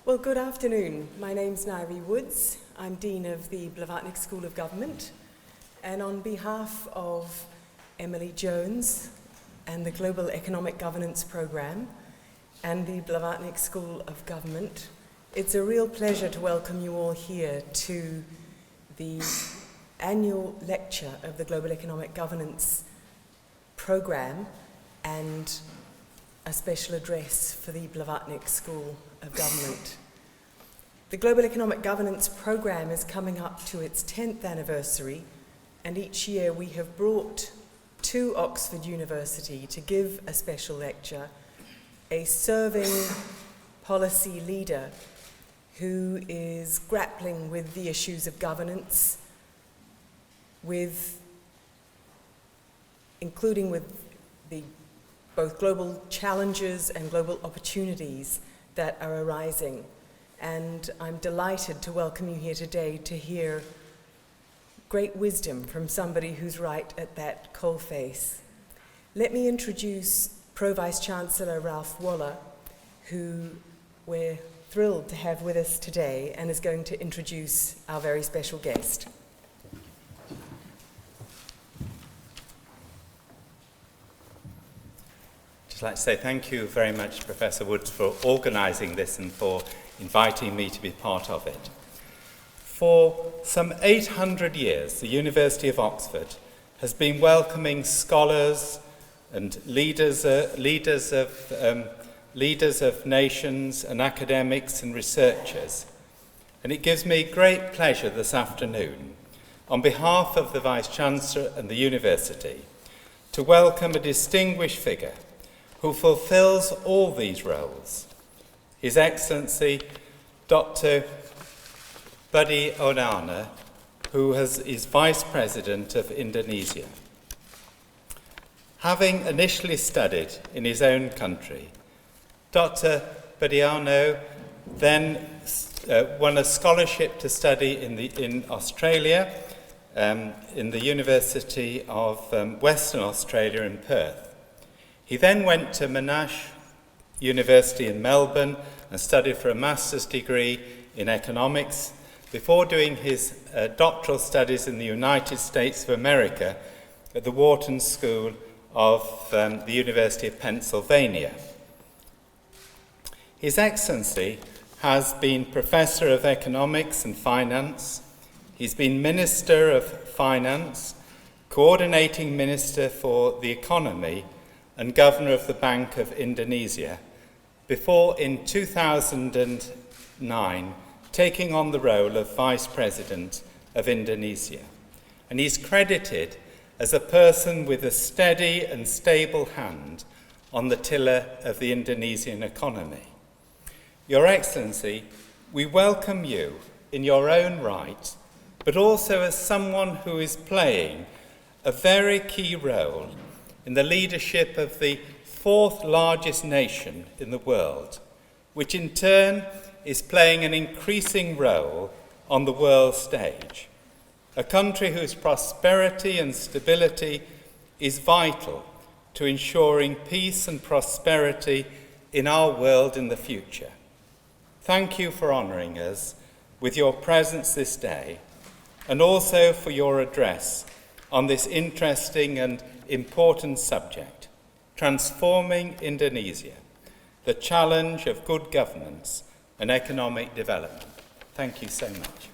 Well, good afternoon. My name's Nairi Woods. I'm Dean of the Blavatnik School of Government. And on behalf of Emily Jones and the Global Economic Governance Programme and the Blavatnik School of Government, it's a real pleasure to welcome you all here to the annual lecture of the Global Economic Governance Programme and a special address for the Blavatnik School of Government. The Global Economic Governance Programme is coming up to its 10th anniversary, and each year we have brought to Oxford University to give a special lecture a serving policy leader who is grappling with the issues of governance, including with the both global challenges and global opportunities that are arising. And I'm delighted to welcome you here today to hear great wisdom from somebody who's right at that coalface. Let me introduce Pro Vice Chancellor Ralph Waller, who we're thrilled to have with us today and is going to introduce our very special guest. I'd like to say thank you very much, Professor Woods, for organising this and for inviting me to be part of it. For some 800 years, the University of Oxford has been welcoming scholars and leaders of nations and academics and researchers. And it gives me great pleasure this afternoon, on behalf of the Vice-Chancellor and the University, to welcome a distinguished figure who fulfills all these roles, His Excellency Dr. Budi Onana, who is Vice President of Indonesia. Having initially studied in his own country, Dr. Budi Onana then won a scholarship to study in Australia, in the University of Western Australia in Perth. He then went to Monash University in Melbourne and studied for a master's degree in economics before doing his doctoral studies in the United States of America at the Wharton School of the University of Pennsylvania. His Excellency has been Professor of Economics and Finance. He's been Minister of Finance, Coordinating Minister for the Economy, and Governor of the Bank of Indonesia, before in 2009 taking on the role of Vice President of Indonesia. And he's credited as a person with a steady and stable hand on the tiller of the Indonesian economy. Your Excellency, we welcome you in your own right, but also as someone who is playing a very key role in the leadership of the fourth largest nation in the world, which in turn is playing an increasing role on the world stage. A country whose prosperity and stability is vital to ensuring peace and prosperity in our world in the future. Thank you for honouring us with your presence this day, and also for your address on this interesting and important subject, transforming Indonesia, the challenge of good governance and economic development. Thank you so much.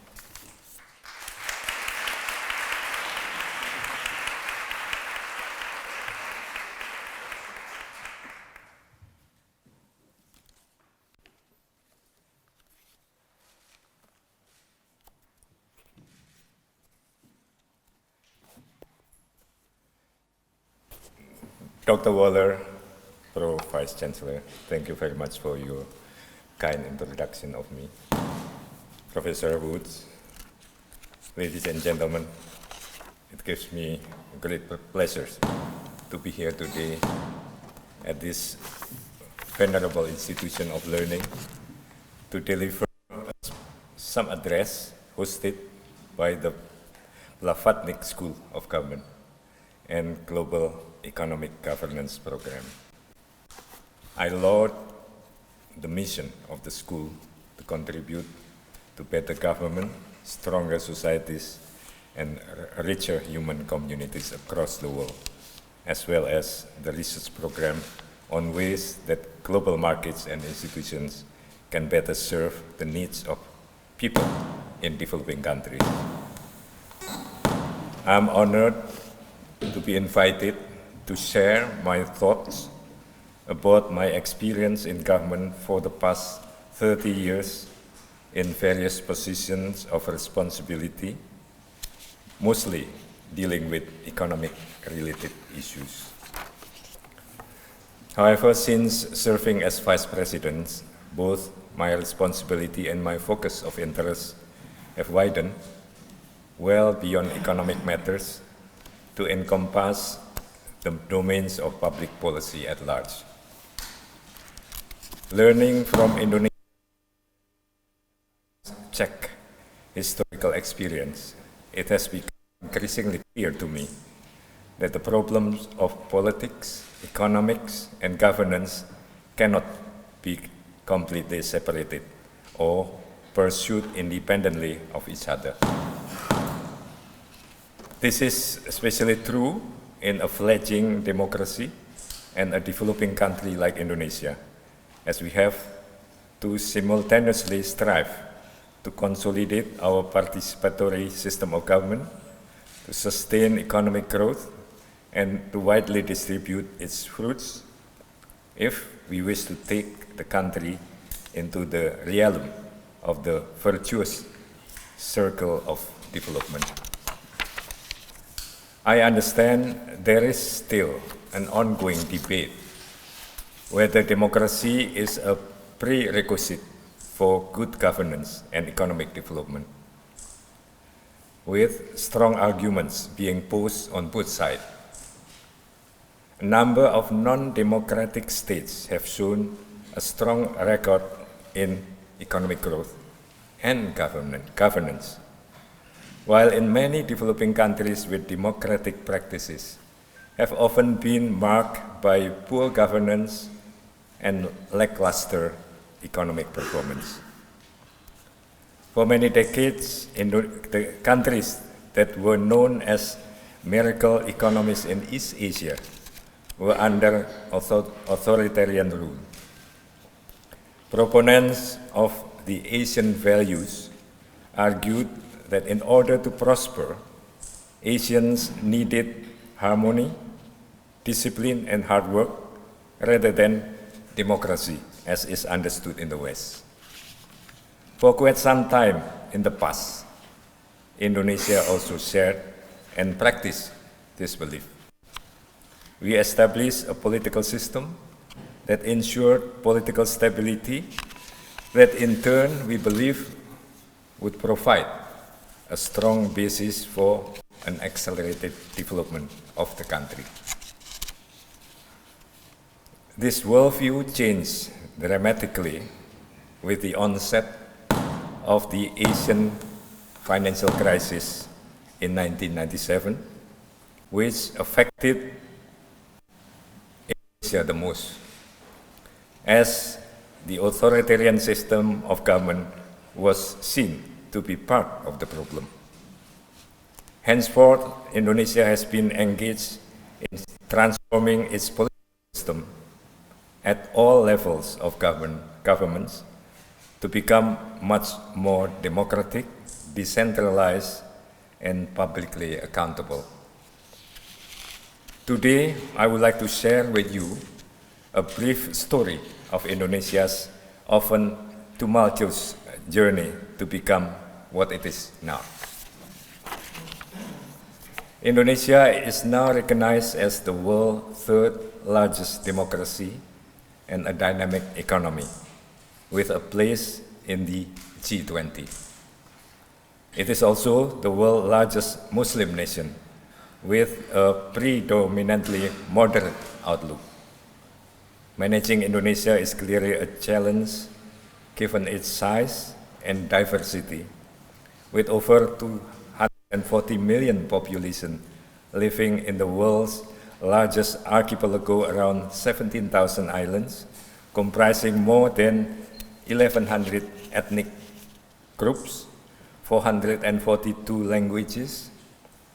Dr. Waller, Pro Vice Chancellor, thank you very much for your kind introduction of me. Professor Woods, ladies and gentlemen, it gives me great pleasure to be here today at this venerable institution of learning to deliver some address hosted by the Blavatnik School of Government and Global Economic Governance Program. I laud the mission of the school to contribute to better government, stronger societies, and richer human communities across the world, as well as the research program on ways that global markets and institutions can better serve the needs of people in developing countries. I'm honored to be invited to share my thoughts about my experience in government for the past 30 years in various positions of responsibility, mostly dealing with economic-related issues. However, since serving as Vice President, both my responsibility and my focus of interest have widened well beyond economic matters to encompass the domains of public policy at large. Learning from Indonesia's Czech historical experience, it has become increasingly clear to me that the problems of politics, economics, and governance cannot be completely separated or pursued independently of each other. This is especially true in a fledgling democracy and a developing country like Indonesia, as we have to simultaneously strive to consolidate our participatory system of government, to sustain economic growth, and to widely distribute its fruits if we wish to take the country into the realm of the virtuous circle of development. I understand there is still an ongoing debate whether democracy is a prerequisite for good governance and economic development, with strong arguments being posed on both sides. A number of non-democratic states have shown a strong record in economic growth and governance, while in many developing countries with democratic practices have often been marked by poor governance and lackluster economic performance. For many decades, the countries that were known as miracle economies in East Asia were under authoritarian rule. Proponents of the Asian values argued that in order to prosper, Asians needed harmony, discipline, and hard work rather than democracy as is understood in the West. For quite some time in the past, Indonesia also shared and practiced this belief. We established a political system that ensured political stability that in turn we believe would provide a strong basis for an accelerated development of the country. This worldview changed dramatically with the onset of the Asian financial crisis in 1997, which affected Indonesia the most, as the authoritarian system of government was seen to be part of the problem. Henceforth, Indonesia has been engaged in transforming its political system at all levels of governments to become much more democratic, decentralized, and publicly accountable. Today, I would like to share with you a brief story of Indonesia's often tumultuous journey to become what it is now. Indonesia is now recognized as the world's third largest democracy and a dynamic economy, with a place in the G20. It is also the world's largest Muslim nation, with a predominantly moderate outlook. Managing Indonesia is clearly a challenge given its size and diversity, with over 240 million population living in the world's largest archipelago, around 17,000 islands, comprising more than 1,100 ethnic groups, 442 languages,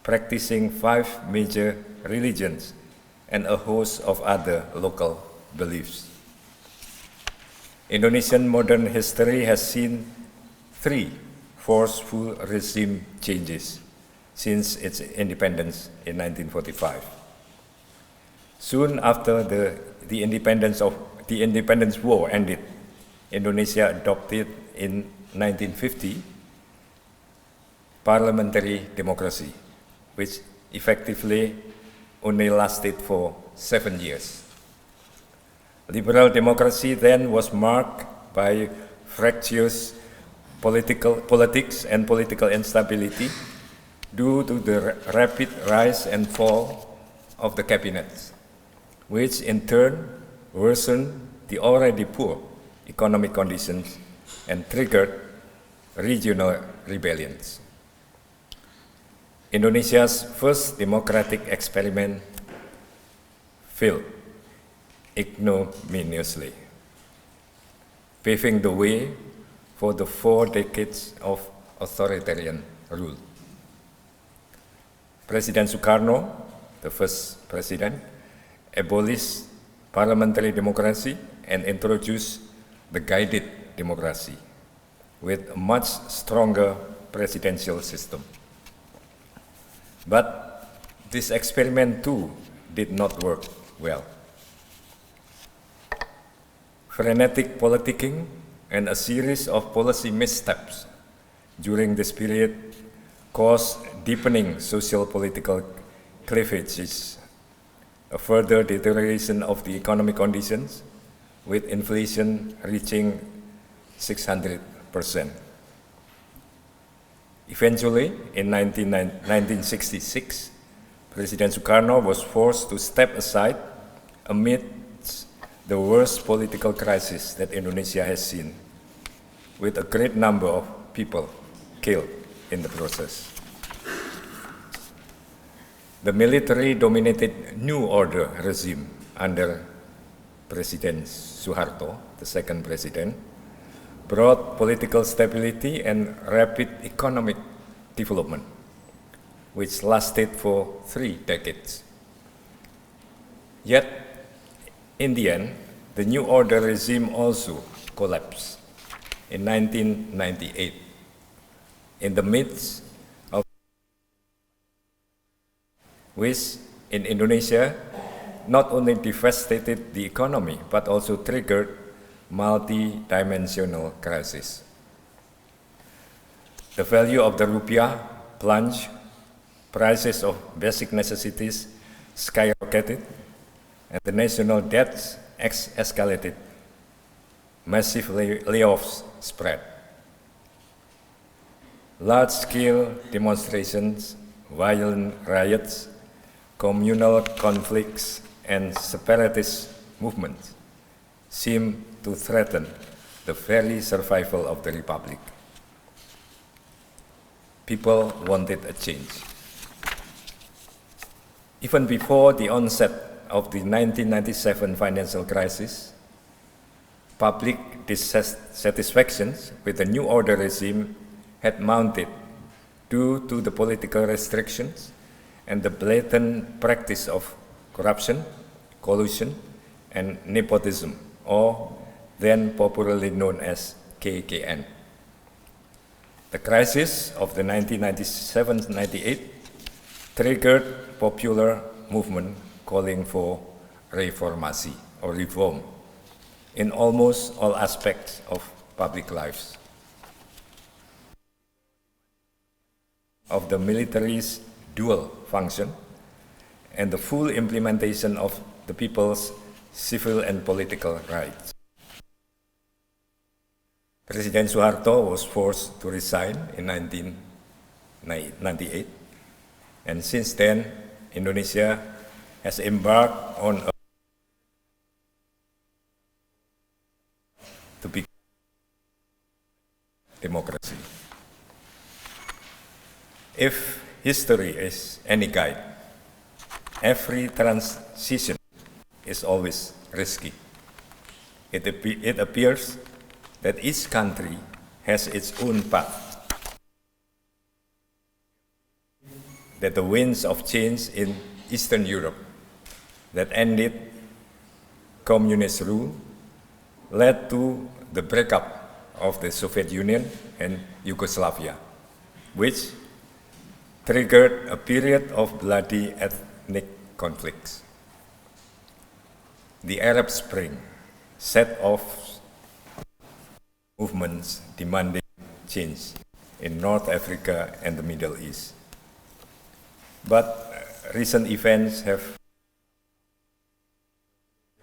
practicing 5 major religions, and a host of other local beliefs. Indonesian modern history has seen 3 forceful regime changes since its independence in 1945. Soon after the independence war ended, Indonesia adopted in 1950 parliamentary democracy, which effectively only lasted for 7 years. Liberal democracy then was marked by fractious politics and political instability due to the rapid rise and fall of the cabinets, which in turn worsened the already poor economic conditions and triggered regional rebellions. Indonesia's first democratic experiment failed ignominiously, paving the way for the 4 decades of authoritarian rule. President Sukarno, the first president, abolished parliamentary democracy and introduced the guided democracy with a much stronger presidential system. But this experiment too did not work well. Frenetic politicking and a series of policy missteps during this period caused deepening social-political cleavages, a further deterioration of the economic conditions, with inflation reaching 600%. Eventually, in 1966, President Sukarno was forced to step aside amidst the worst political crisis that Indonesia has seen, with a great number of people killed in the process. The military-dominated New Order regime under President Suharto, the second president, brought political stability and rapid economic development, which lasted for 3 decades. Yet, in the end, the New Order regime also collapsed in 1998, in the midst of which in Indonesia not only devastated the economy but also triggered multi-dimensional crisis. The value of the rupiah plunged, prices of basic necessities skyrocketed, and the national debt escalated. Massive layoffs spread. Large-scale demonstrations, violent riots, communal conflicts, and separatist movements seem to threaten the very survival of the Republic. People wanted a change. Even before the onset of the 1997 financial crisis, public dissatisfactions with the New Order regime had mounted due to the political restrictions and the blatant practice of corruption, collusion, and nepotism, or then popularly known as KKN. The crisis of the 1997-98 triggered popular movement calling for reformasi or reform in almost all aspects of public lives. Of the military's dual function and the full implementation of the people's civil and political rights. President Suharto was forced to resign in 1998, and since then, Indonesia has embarked on a to become democracy. If history is any guide, every transition is always risky. It appears that each country has its own path, that the winds of change in Eastern Europe that ended communist rule led to the breakup of the Soviet Union and Yugoslavia, which triggered a period of bloody ethnic conflicts. The Arab Spring set off movements demanding change in North Africa and the Middle East. But recent events have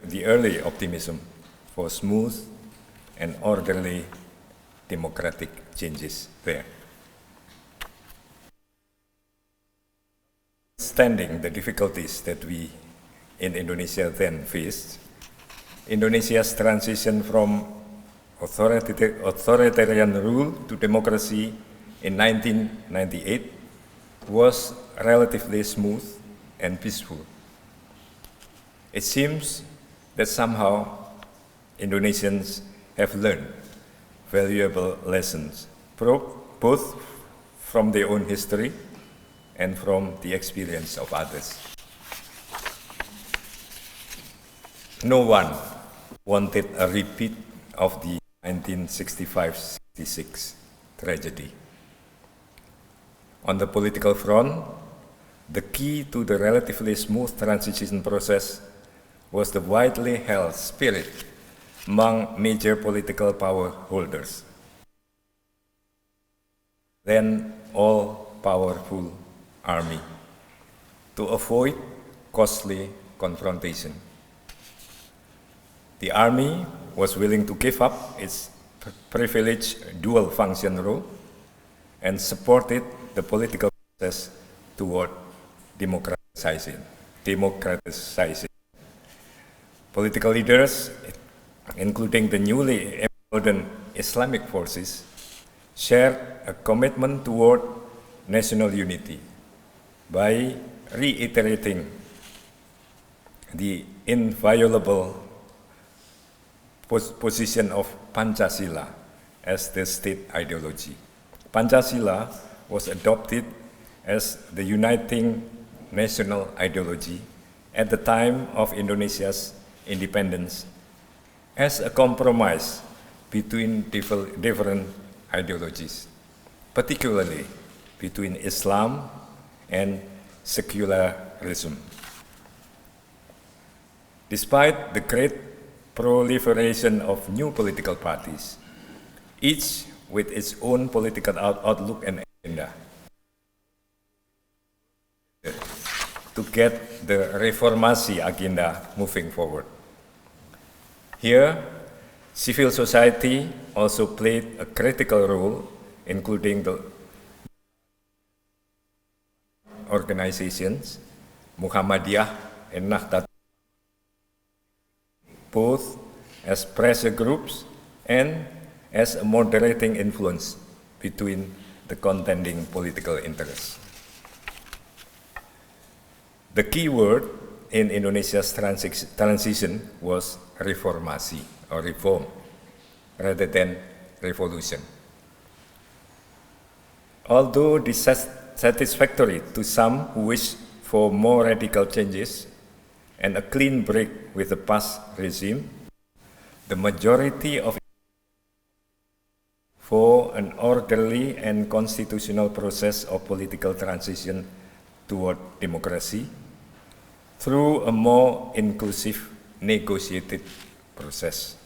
the early optimism for smooth and orderly democratic changes there. Notwithstanding the difficulties that we in Indonesia then faced, Indonesia's transition from authoritarian rule to democracy in 1998 was relatively smooth and peaceful. It seems that somehow Indonesians have learned valuable lessons, both from their own history and from the experience of others. No one wanted a repeat of the 1965-66 tragedy. On the political front, the key to the relatively smooth transition process was the widely held spirit among major political power holders, then all-powerful army, to avoid costly confrontation. The army was willing to give up its privileged dual-function role and supported the political process toward democratization. Political leaders, including the newly emboldened Islamic forces, shared a commitment toward national unity by reiterating the inviolable position of Pancasila as the state ideology. Pancasila was adopted as the uniting national ideology at the time of Indonesia's independence as a compromise between different ideologies, particularly between Islam and secularism. Despite the great proliferation of new political parties, each with its own political outlook and agenda, to get the reformasi agenda moving forward. Here, civil society also played a critical role, including the organizations, Muhammadiyah and Nahdlatul, both as pressure groups and as a moderating influence between the contending political interests. The key word in Indonesia's transition was reformasi, or reform, rather than revolution. Although dissatisfactory to some who wish for more radical changes and a clean break with the past regime, the majority of for an orderly and constitutional process of political transition toward democracy through a more inclusive, negotiated process.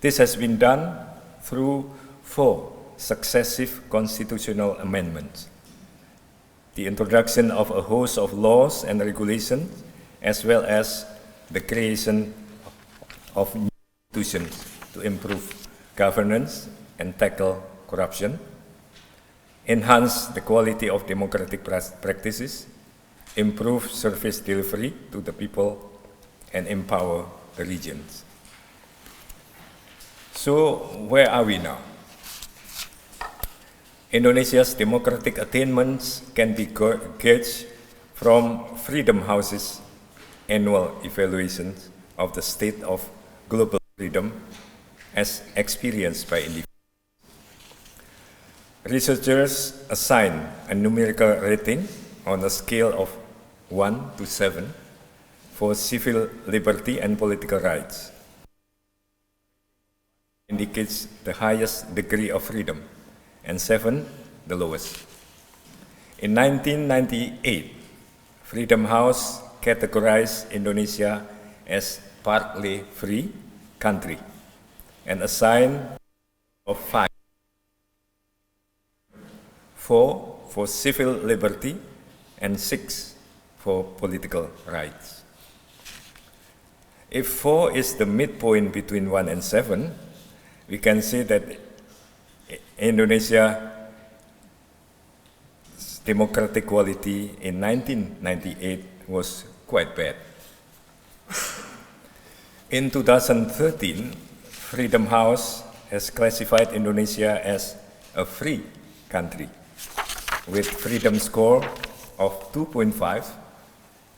This has been done through 4 successive constitutional amendments, the introduction of a host of laws and regulations, as well as the creation of new institutions to improve governance and tackle corruption, enhance the quality of democratic practices, improve service delivery to the people, and empower the regions. So, where are we now? Indonesia's democratic attainments can be gauged from Freedom House's annual evaluations of the state of global freedom as experienced by individuals. Researchers assign a numerical rating on a scale of 1 to 7 for civil liberty and political rights. Indicates the highest degree of freedom, and 7 the lowest. In 1998, Freedom House categorized Indonesia as partly free country and assigned of 5. 4 for civil liberty and 6 for political rights. If 4 is the midpoint between 1 and 7, we can see that Indonesia's democratic quality in 1998 was quite bad. In 2013, Freedom House has classified Indonesia as a free country with freedom score of 2.5,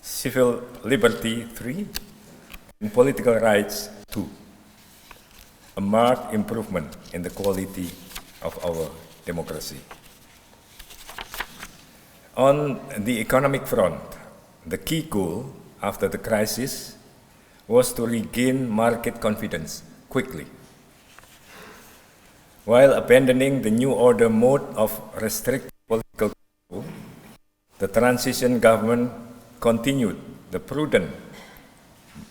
civil liberty 3, and political rights 2. A marked improvement in the quality of our democracy. On the economic front, the key goal after the crisis was to regain market confidence quickly, while abandoning the new order mode of restrictive political control. The transition government continued the prudent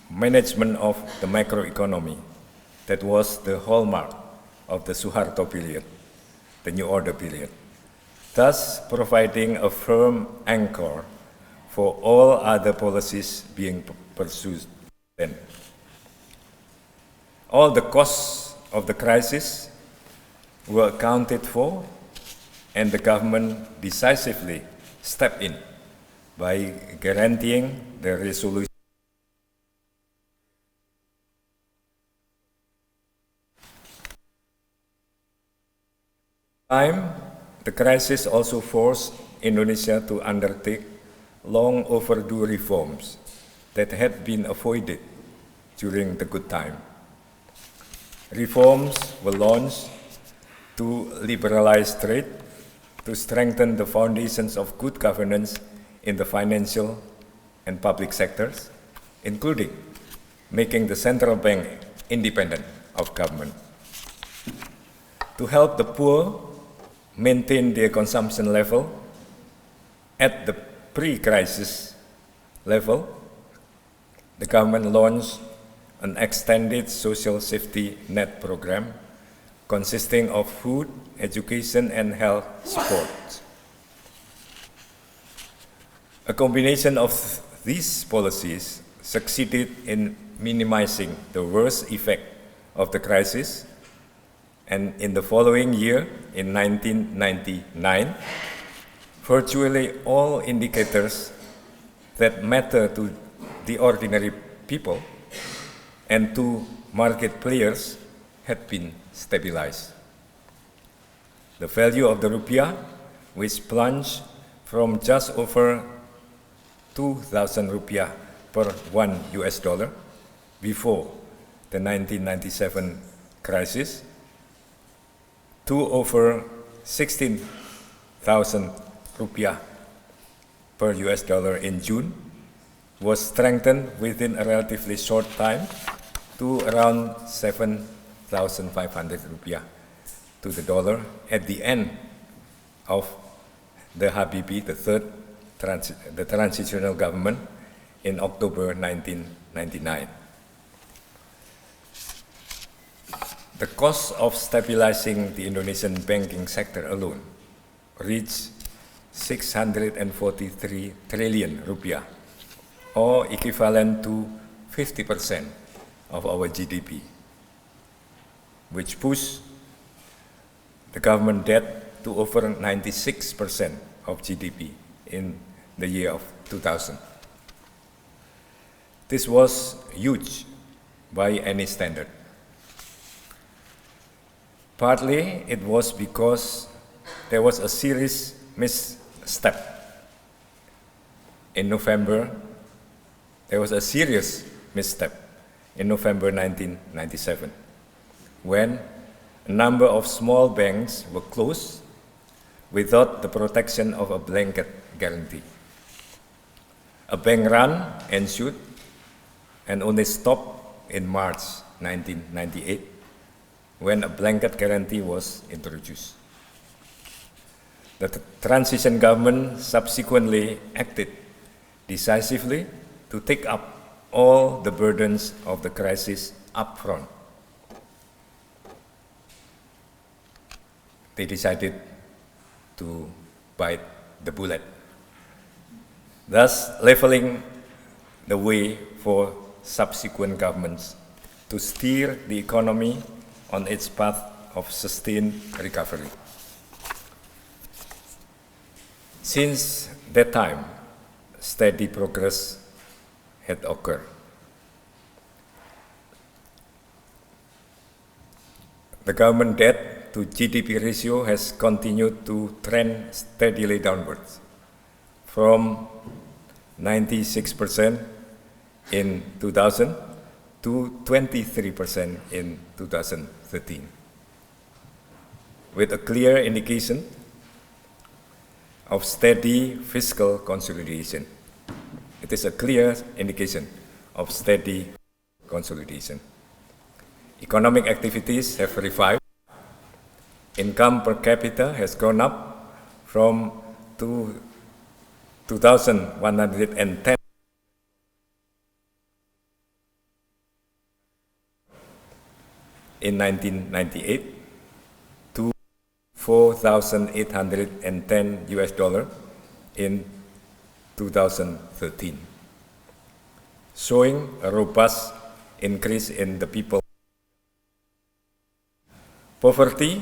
management of the macroeconomy that was the hallmark of the Suharto period, the new order period, thus providing a firm anchor for all other policies being pursued then. All the costs of the crisis were accounted for, and the government decisively stepped in by guaranteeing the resolution. The crisis also forced Indonesia to undertake long overdue reforms that had been avoided during the good time. Reforms were launched to liberalize trade, to strengthen the foundations of good governance in the financial and public sectors, including making the central bank independent of government. To help the poor maintain their consumption level at the pre-crisis level, the government launched an extended social safety net program consisting of food, education, and health support. A combination of these policies succeeded in minimizing the worst effect of the crisis, and in the following year, in 1999, virtually all indicators that matter to the ordinary people and to market players had been stabilized. The value of the rupiah, which plunged from just over 2,000 rupiah per $1 before the 1997 crisis, to over 16,000 rupiah per $1 in June, was strengthened within a relatively short time to around 7,500 rupiah to the dollar at the end of the Habibie, the transitional government, in October 1999. The cost of stabilizing the Indonesian banking sector alone reached 643 trillion rupiah, or equivalent to 50% of our GDP, which pushed the government debt to over 96% of GDP in the year of 2000. This was huge by any standard. Partly it was because there was a serious misstep. In November, there was a serious misstep in November 1997, when a number of small banks were closed without the protection of a blanket guarantee. A bank run ensued and only stopped in March 1998 when a blanket guarantee was introduced. The transition government subsequently acted decisively to take up all the burdens of the crisis up front. They decided to bite the bullet, thus leveling the way for subsequent governments to steer the economy on its path of sustained recovery. Since that time, steady progress had occurred. The government debt to GDP ratio has continued to trend steadily downwards from 96% in 2000 to 23% in 2013, with a clear indication of steady fiscal consolidation. It is a clear indication of steady consolidation. Economic activities have revived. Income per capita has gone up from 2,110 in 1998 to 4,810 US dollar in 2013, showing a robust increase in the people. Poverty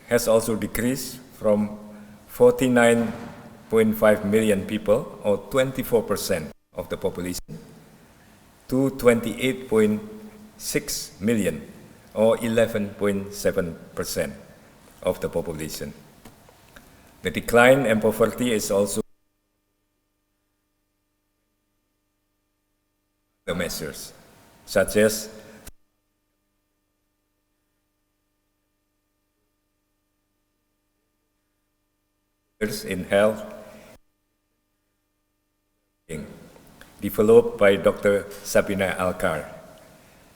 has also decreased from 49.5 million people, or 24% of the population, to 28.6 million, or 11.7% of the population. The decline in poverty is also the measures, such as in health, developed by Dr. Sabina Alkar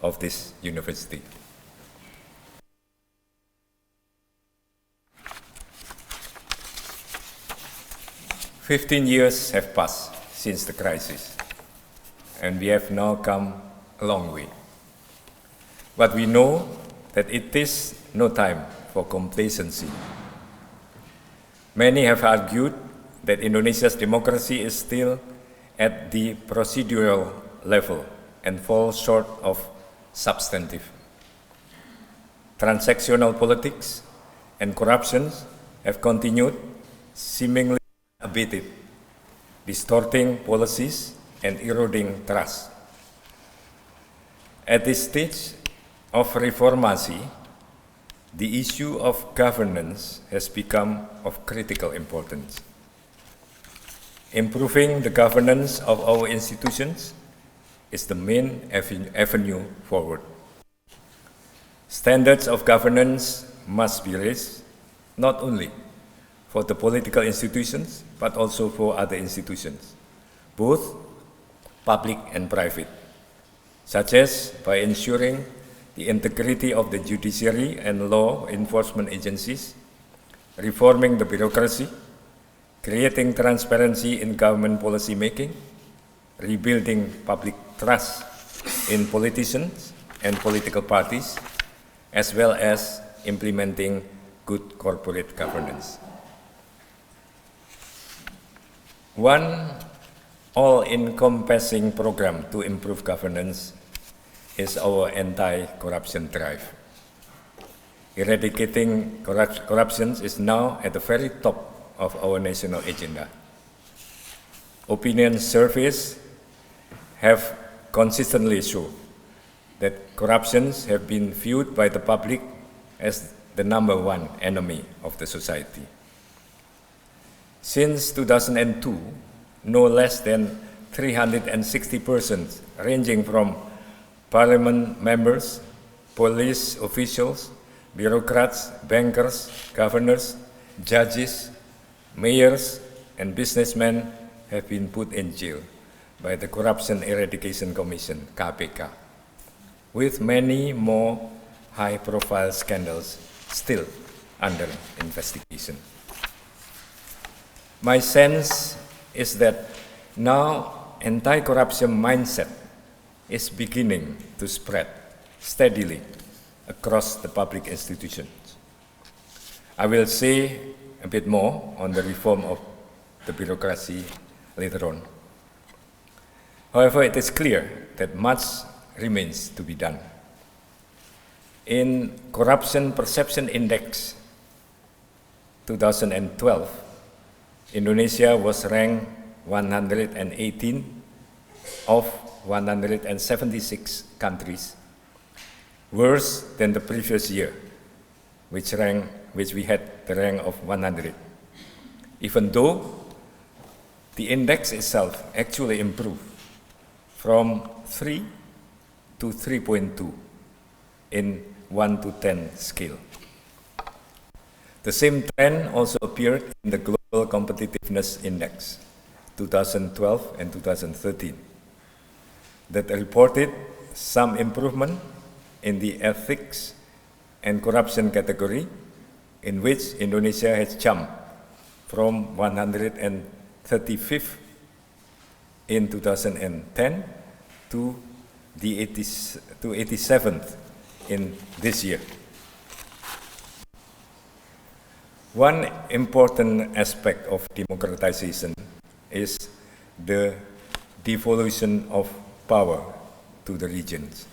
of this university. "15 years have passed since the crisis, and we have now come a long way. But we know that it is no time for complacency. Many have argued that Indonesia's democracy is still at the procedural level and falls short of substantive. Transactional politics and corruption have continued, seemingly unabated, distorting policies and eroding trust. At this stage of reformasi, the issue of governance has become of critical importance. Improving the governance of our institutions is the main avenue forward. Standards of governance must be raised, not only for the political institutions, but also for other institutions, both public and private, such as by ensuring the integrity of the judiciary and law enforcement agencies, reforming the bureaucracy, creating transparency in government policy making, rebuilding public trust in politicians and political parties, as well as implementing good corporate governance. One all-encompassing program to improve governance is our anti-corruption drive. Eradicating corruption is now at the very top of our national agenda. Opinion surveys have consistently shown that corruptions have been viewed by the public as the #1 enemy of the society. Since 2002, no less than 360 persons, ranging from parliament members, police officials, bureaucrats, bankers, governors, judges, mayors, and businessmen have been put in jail by the Corruption Eradication Commission, KPK, with many more high-profile scandals still under investigation. My sense is that now anti-corruption mindset is beginning to spread steadily across the public institutions. I will say a bit more on the reform of the bureaucracy later on. However, it is clear that much remains to be done. In Corruption Perception Index 2012, Indonesia was ranked 118 of 176 countries, worse than the previous year, which we had the rank of 100. Even though the index itself actually improved from 3 to 3.2 in 1 to 10 scale. The same trend also appeared in the Global Competitiveness Index 2012 and 2013 that reported some improvement in the ethics and corruption category, in which Indonesia has jumped from 135th in 2010 to 87th in this year. One important aspect of democratization is the devolution of power to the regions.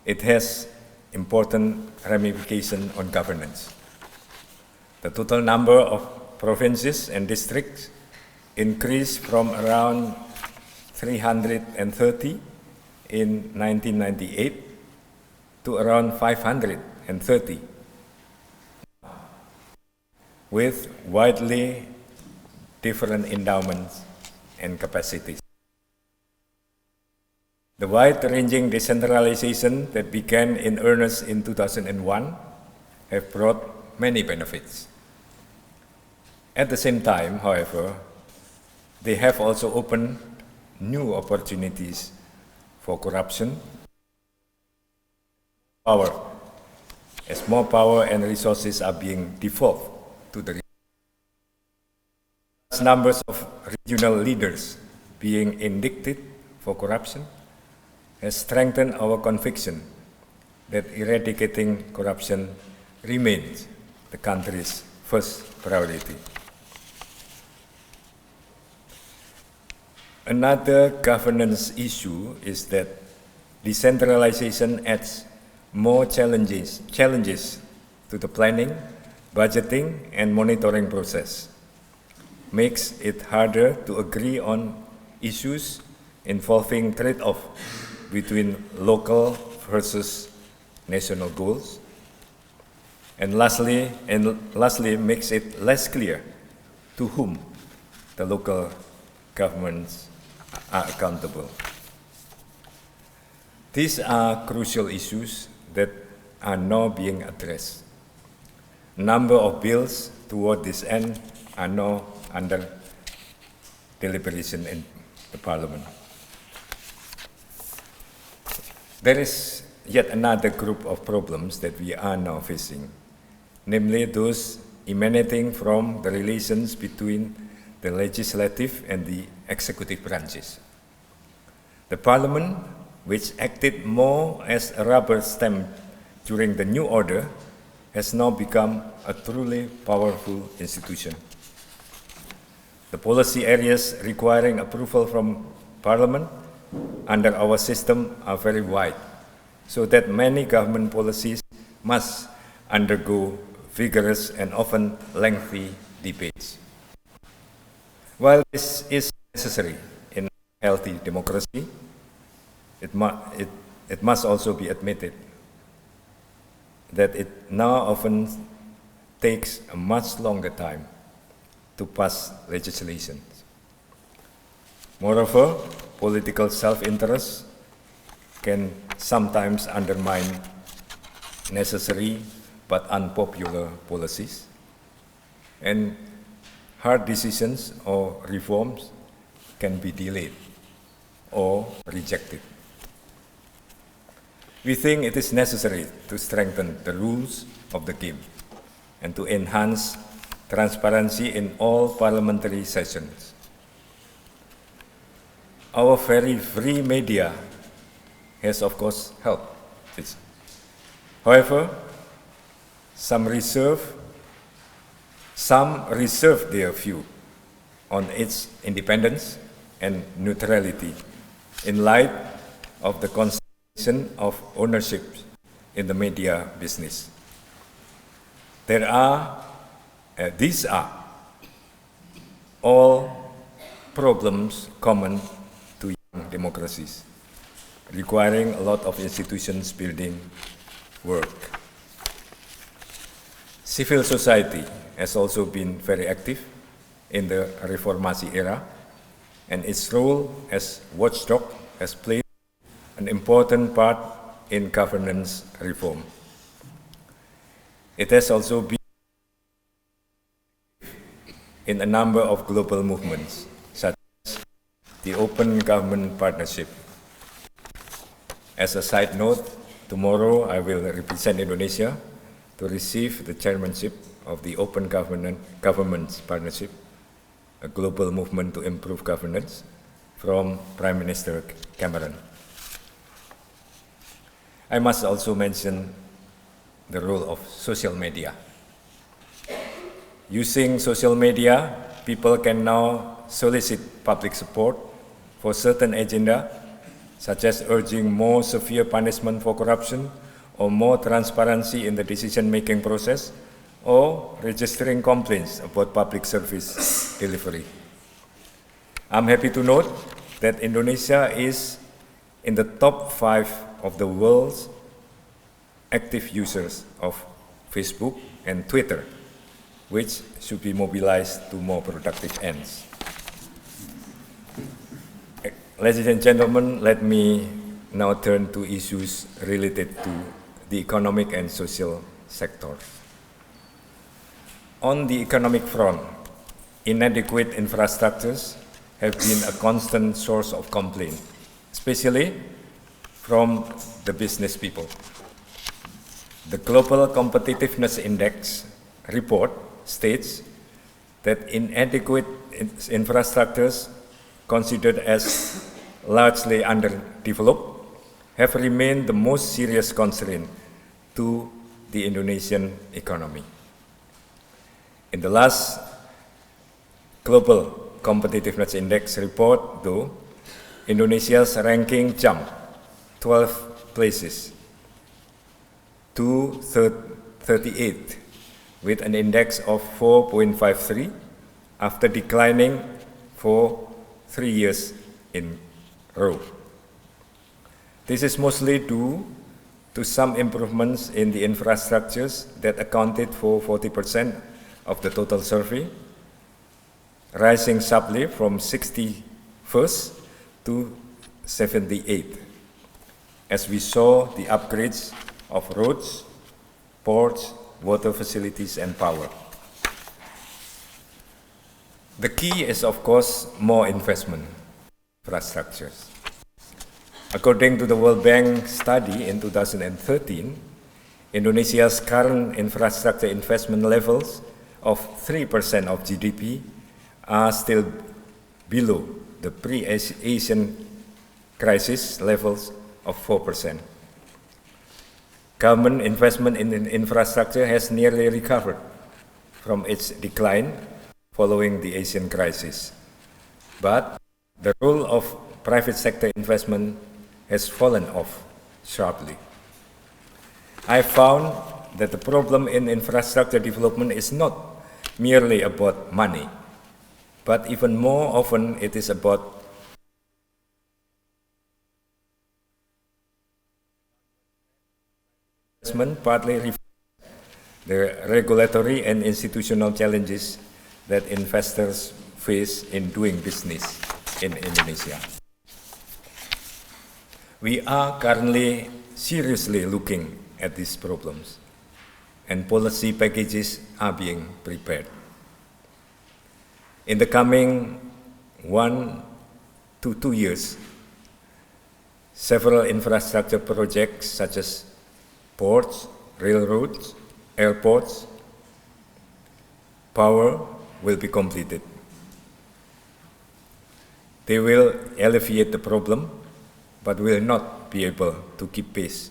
It has important ramifications on governance. The total number of provinces and districts increased from around 330 in 1998 to around 530, with widely different endowments and capacities. The wide-ranging decentralization that began in earnest in 2001 have brought many benefits. At the same time, however, they have also opened new opportunities for corruption, as more power and resources are being devolved to the numbers of regional leaders being indicted for corruption has strengthened our conviction that eradicating corruption remains the country's first priority. Another governance issue is that decentralization adds more challenges to the planning, budgeting, and monitoring process, makes it harder to agree on issues involving trade-off between local versus national goals, and lastly makes it less clear to whom the local governments are accountable. These are crucial issues that are now being addressed. A number of bills toward this end are now under deliberation in the Parliament. There is yet another group of problems that we are now facing, namely those emanating from the relations between the legislative and the executive branches. The Parliament, which acted more as a rubber stamp during the New Order, has now become a truly powerful institution. The policy areas requiring approval from Parliament under our system are very wide, so that many government policies must undergo vigorous and often lengthy debates. While this is necessary in a healthy democracy, it must also be admitted that it now often takes a much longer time to pass legislation. Moreover, political self-interest can sometimes undermine necessary but unpopular policies, and hard decisions or reforms can be delayed or rejected. We think it is necessary to strengthen the rules of the game and to enhance transparency in all parliamentary sessions. Our very free media has, of course, helped this. However, some reserve their view on its independence and neutrality in light of the concentration of ownership in the media business. These are all problems common to young democracies, requiring a lot of institutions building work. Civil society has also been very active in the Reformasi era, and its role as watchdog has played an important part in governance reform. It has also been in a number of global movements, such as the Open Government Partnership. As a side note, tomorrow I will represent Indonesia to receive the chairmanship of the Open Government Partnership, a global movement to improve governance, from Prime Minister Cameron. I must also mention the role of social media. Using social media, people can now solicit public support for certain agenda, such as urging more severe punishment for corruption, or more transparency in the decision-making process, or registering complaints about public service delivery. I'm happy to note that Indonesia is in the top 5 of the world's active users of Facebook and Twitter, which should be mobilized to more productive ends. Ladies and gentlemen, let me now turn to issues related to the economic and social sectors. On the economic front, inadequate infrastructures have been a constant source of complaint, especially from the business people. The Global Competitiveness Index report states that inadequate infrastructures considered as largely underdeveloped have remained the most serious constraint to the Indonesian economy. In the last Global Competitiveness Index report, though, Indonesia's ranking jumped 12 places to 38, with an index of 4.53 after declining for 3 years in a row. This is mostly due to some improvements in the infrastructures that accounted for 40% of the total survey, rising sharply from 61st to 78th, as we saw the upgrades of roads, ports, water facilities, and power. The key is, of course, more investment infrastructures. According to the World Bank study in 2013, Indonesia's current infrastructure investment levels of 3% of GDP are still below the pre-Asian crisis levels of 4%. Government investment in infrastructure has nearly recovered from its decline following the Asian crisis, but the role of private sector investment has fallen off sharply. I found that the problem in infrastructure development is not merely about money, but even more often it is about investment, partly reflects the regulatory and institutional challenges that investors face in doing business in Indonesia. We are currently seriously looking at these problems, and policy packages are being prepared. In the coming 1 to 2 years, several infrastructure projects such as ports, railroads, airports, power will be completed. They will alleviate the problem, but will not be able to keep pace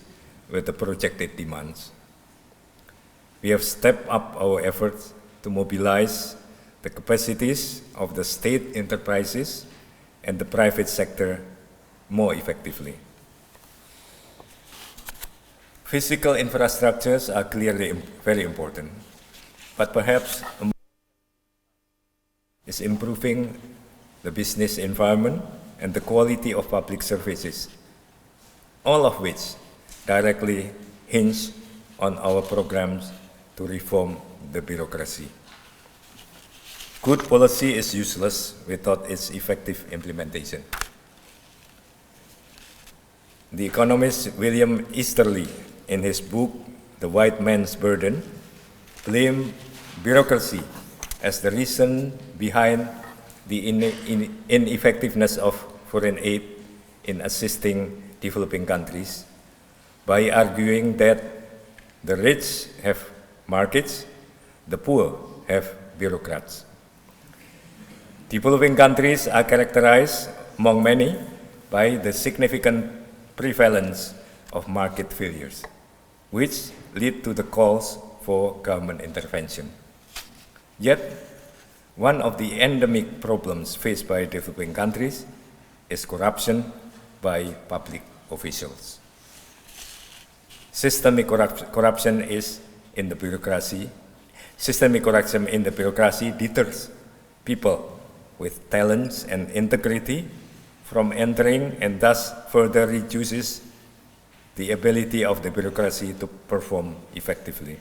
with the projected demands. We have stepped up our efforts to mobilize the capacities of the state enterprises and the private sector more effectively. Physical infrastructures are clearly very important, but perhaps is improving the business environment and the quality of public services, all of which directly hinge on our programs to reform the bureaucracy. Good policy is useless without its effective implementation. The economist William Easterly, in his book, The White Man's Burden, blamed bureaucracy as the reason behind the ineffectiveness of foreign aid in assisting developing countries by arguing that the rich have markets, the poor have bureaucrats. Developing countries are characterized, among many, by the significant prevalence of market failures, which lead to the calls for government intervention. Yet, one of the endemic problems faced by developing countries is corruption by public officials. Systemic corruption in the bureaucracy deters people with talents and integrity from entering, and thus further reduces the ability of the bureaucracy to perform effectively.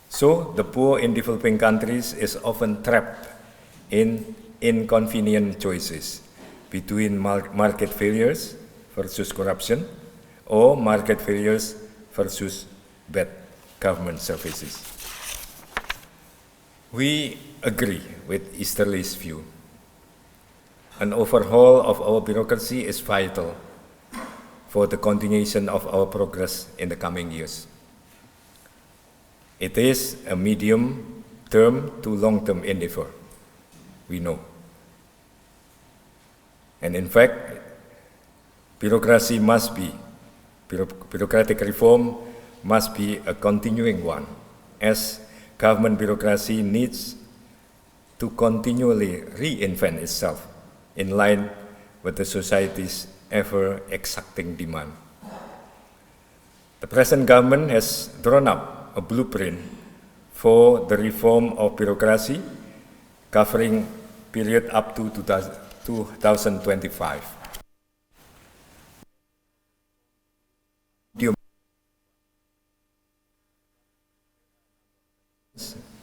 So, the poor in developing countries is often trapped in inconvenient choices between market failures versus corruption, or market failures versus bad government services. We agree with Easterly's view. An overhaul of our bureaucracy is vital for the continuation of our progress in the coming years. It is a medium-term to long-term endeavor, we know. And in fact, bureaucratic reform must be a continuing one, as government bureaucracy needs to continually reinvent itself in line with the society's ever-exacting demand. The present government has drawn up a blueprint for the reform of bureaucracy covering period up to 2025.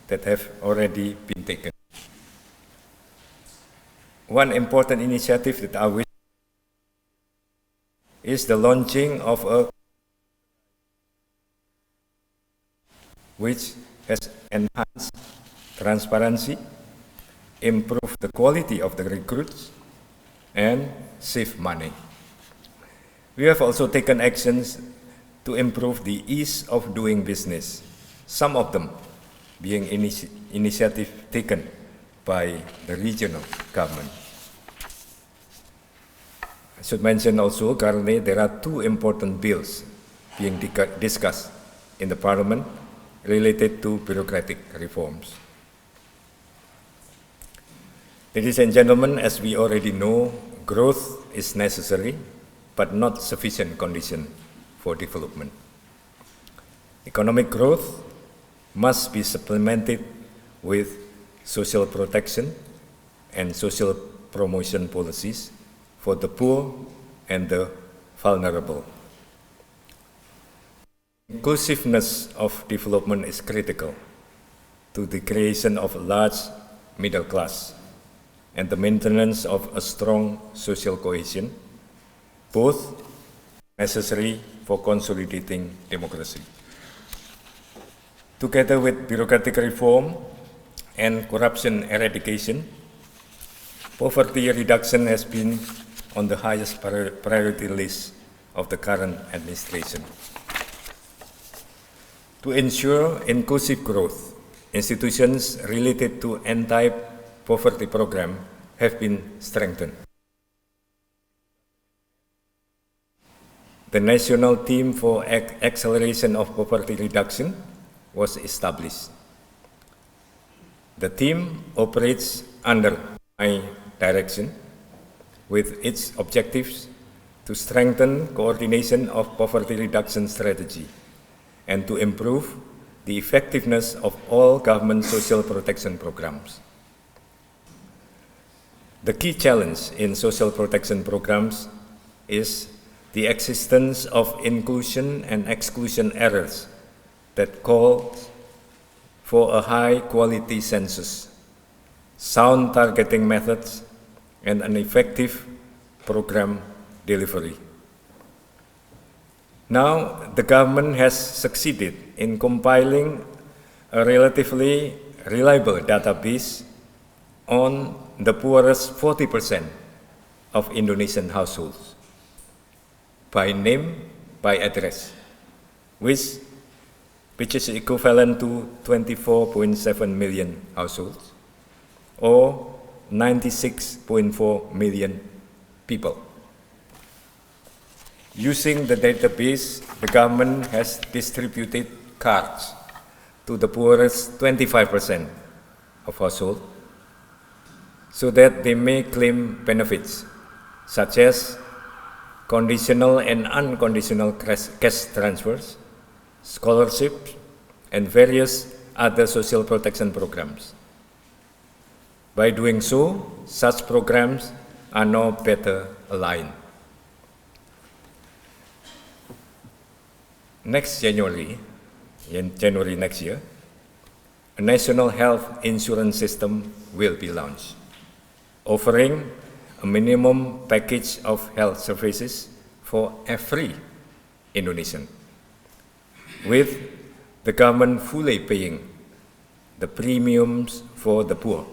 That have already been taken. One important initiative that I wish is the launching of a which has enhanced transparency, improved the quality of the recruits, and saved money. We have also taken actions to improve the ease of doing business, some of them being initiative taken by the regional government. I should mention also, currently there are two important bills being discussed in the Parliament related to bureaucratic reforms. Ladies and gentlemen, as we already know, growth is necessary, but not sufficient condition for development. Economic growth must be supplemented with social protection and social promotion policies for the poor and the vulnerable. Inclusiveness of development is critical to the creation of a large middle class and the maintenance of a strong social cohesion, both necessary for consolidating democracy. Together with bureaucratic reform and corruption eradication, poverty reduction has been on the highest priority list of the current administration. To ensure inclusive growth, institutions related to anti-poverty program have been strengthened. The National Team for Acceleration of Poverty Reduction was established. The team operates under my direction with its objectives to strengthen coordination of poverty reduction strategy and to improve the effectiveness of all government social protection programs. The key challenge in social protection programs is the existence of inclusion and exclusion errors that calls for a high-quality census, sound targeting methods, and an effective program delivery. Now, the government has succeeded in compiling a relatively reliable database on the poorest 40% of Indonesian households, by name, by address, which is equivalent to 24.7 million households, or 96.4 million people. Using the database, the government has distributed cards to the poorest 25% of households so that they may claim benefits such as conditional and unconditional cash transfers, scholarships, and various other social protection programs. By doing so, such programs are now better aligned. Next January, in January next year, a national health insurance system will be launched, offering a minimum package of health services for every Indonesian, with the government fully paying the premiums for the poor.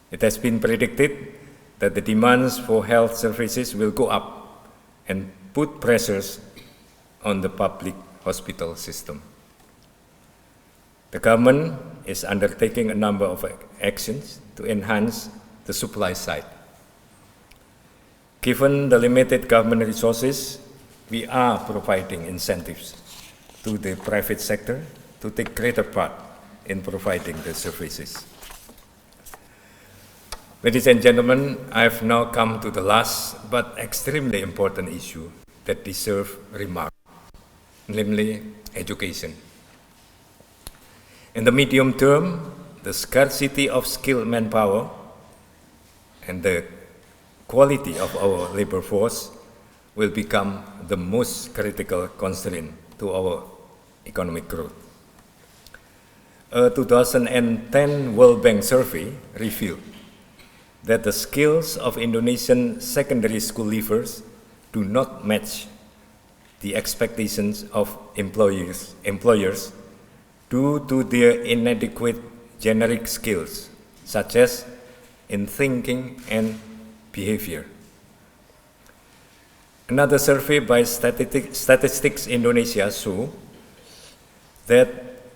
It has been predicted that the demands for health services will go up and put pressures on the public hospital system. The government is undertaking a number of actions to enhance the supply side. Given the limited government resources, we are providing incentives to the private sector to take greater part in providing the services. Ladies and gentlemen, I have now come to the last but extremely important issue that deserves remark, namely education. In the medium term, the scarcity of skilled manpower and the quality of our labor force will become the most critical constraint to our economic growth. A 2010 World Bank survey revealed that the skills of Indonesian secondary school leavers do not match the expectations of employers due to their inadequate generic skills, such as in thinking and behavior. Another survey by Statistics Indonesia shows that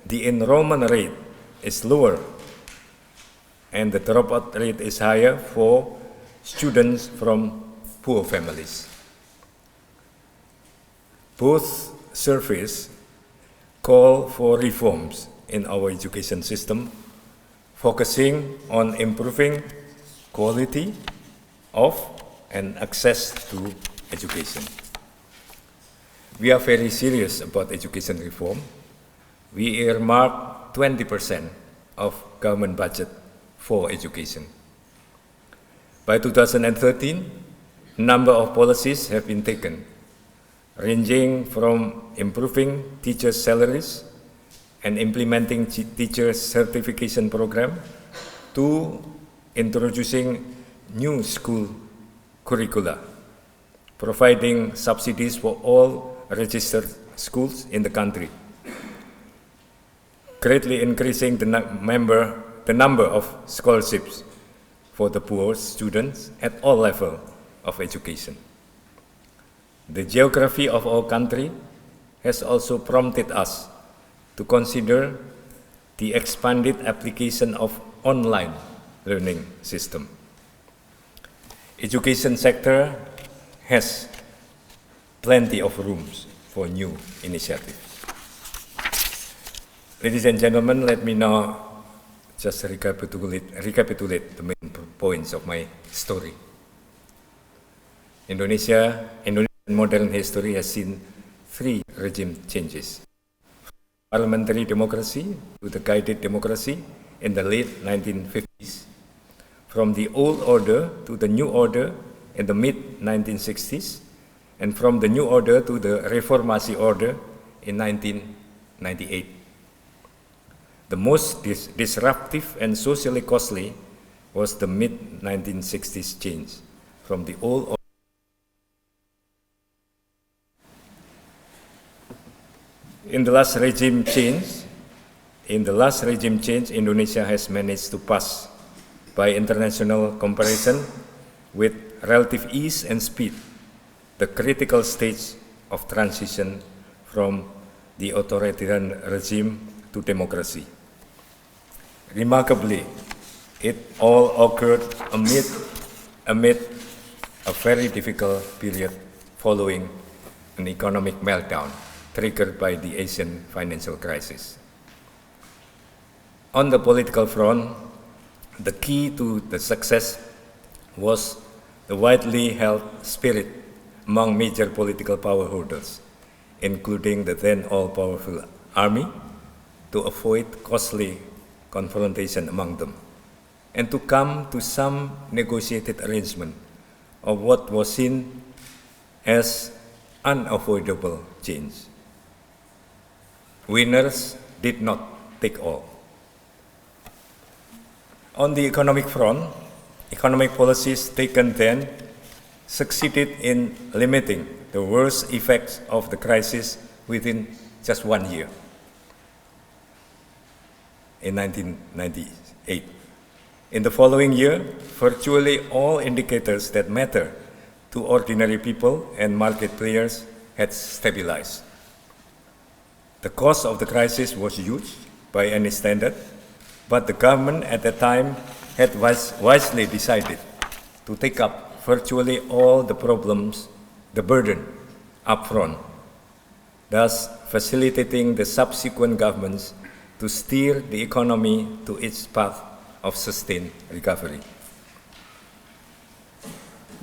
the enrollment rate is lower and the dropout rate is higher for students from poor families. Both surveys call for reforms in our education system, focusing on improving quality of and access to education. We are very serious about education reform. We earmark 20% of government budget for education. By 2013, a number of policies have been taken, ranging from improving teachers' salaries and implementing teacher certification program to introducing new school curricula, providing subsidies for all registered schools in the country, greatly increasing the number of scholarships for the poor students at all levels of education. The geography of our country has also prompted us to consider the expanded application of online learning system. Education sector has plenty of rooms for new initiatives. Ladies and gentlemen, let me now just recapitulate the main points of my story. Indonesian modern history has seen 3 regime changes. Parliamentary democracy to the guided democracy in the late 1950s, from the old order to the new order in the mid-1960s, and from the new order to the reformasi order in 1998. The most disruptive and socially costly was the mid-1960s change from the old order. In the last regime change, Indonesia has managed to pass, by international comparison, with relative ease and speed, the critical stage of transition from the authoritarian regime to democracy. Remarkably, it all occurred amid a very difficult period following an economic meltdown triggered by the Asian financial crisis. On the political front, the key to the success was the widely held spirit among major political power holders, including the then all-powerful army, to avoid costly confrontation among them, and to come to some negotiated arrangement of what was seen as unavoidable change. Winners did not take all. On the economic front, economic policies taken then succeeded in limiting the worst effects of the crisis within just 1 year, in 1998. In the following year, virtually all indicators that matter to ordinary people and market players had stabilized. The cost of the crisis was huge by any standard, but the government at that time had wisely decided to take up virtually all the burden up front, thus facilitating the subsequent governments to steer the economy to its path of sustained recovery.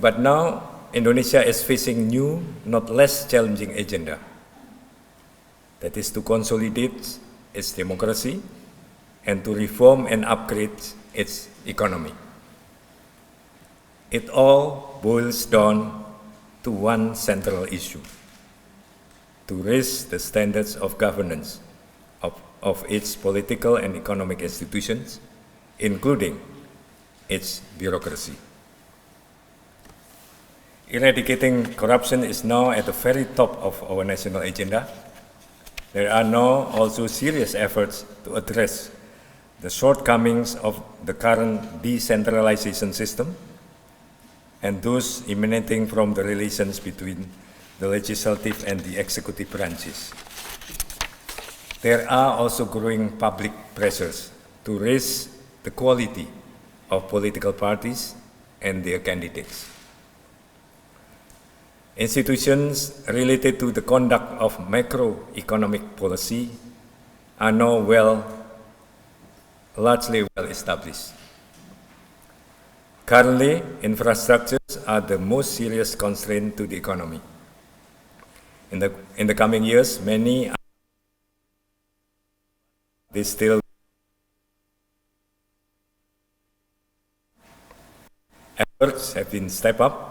But now, Indonesia is facing new, not less challenging agenda. That is to consolidate its democracy and to reform and upgrade its economy. It all boils down to one central issue: to raise the standards of governance of its political and economic institutions, including its bureaucracy. Eradicating corruption is now at the very top of our national agenda. There are now also serious efforts to address the shortcomings of the current decentralization system and those emanating from the relations between the legislative and the executive branches. There are also growing public pressures to raise the quality of political parties and their candidates. Institutions related to the conduct of macroeconomic policy are now largely well established. Currently, infrastructures are the most serious constraint to the economy. In the coming years, many efforts have been stepped up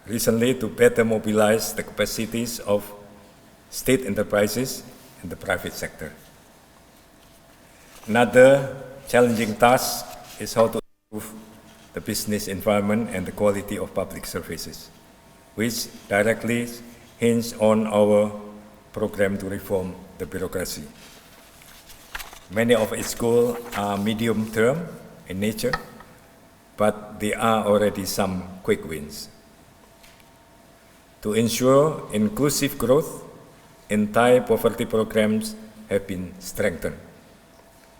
recently to better mobilize the capacities of state enterprises and the private sector. Another challenging task is how to improve the business environment and the quality of public services. which directly hinge on our program to reform the bureaucracy. Many of its goals are medium-term in nature, but there are already some quick wins. To ensure inclusive growth, anti-poverty programs have been strengthened.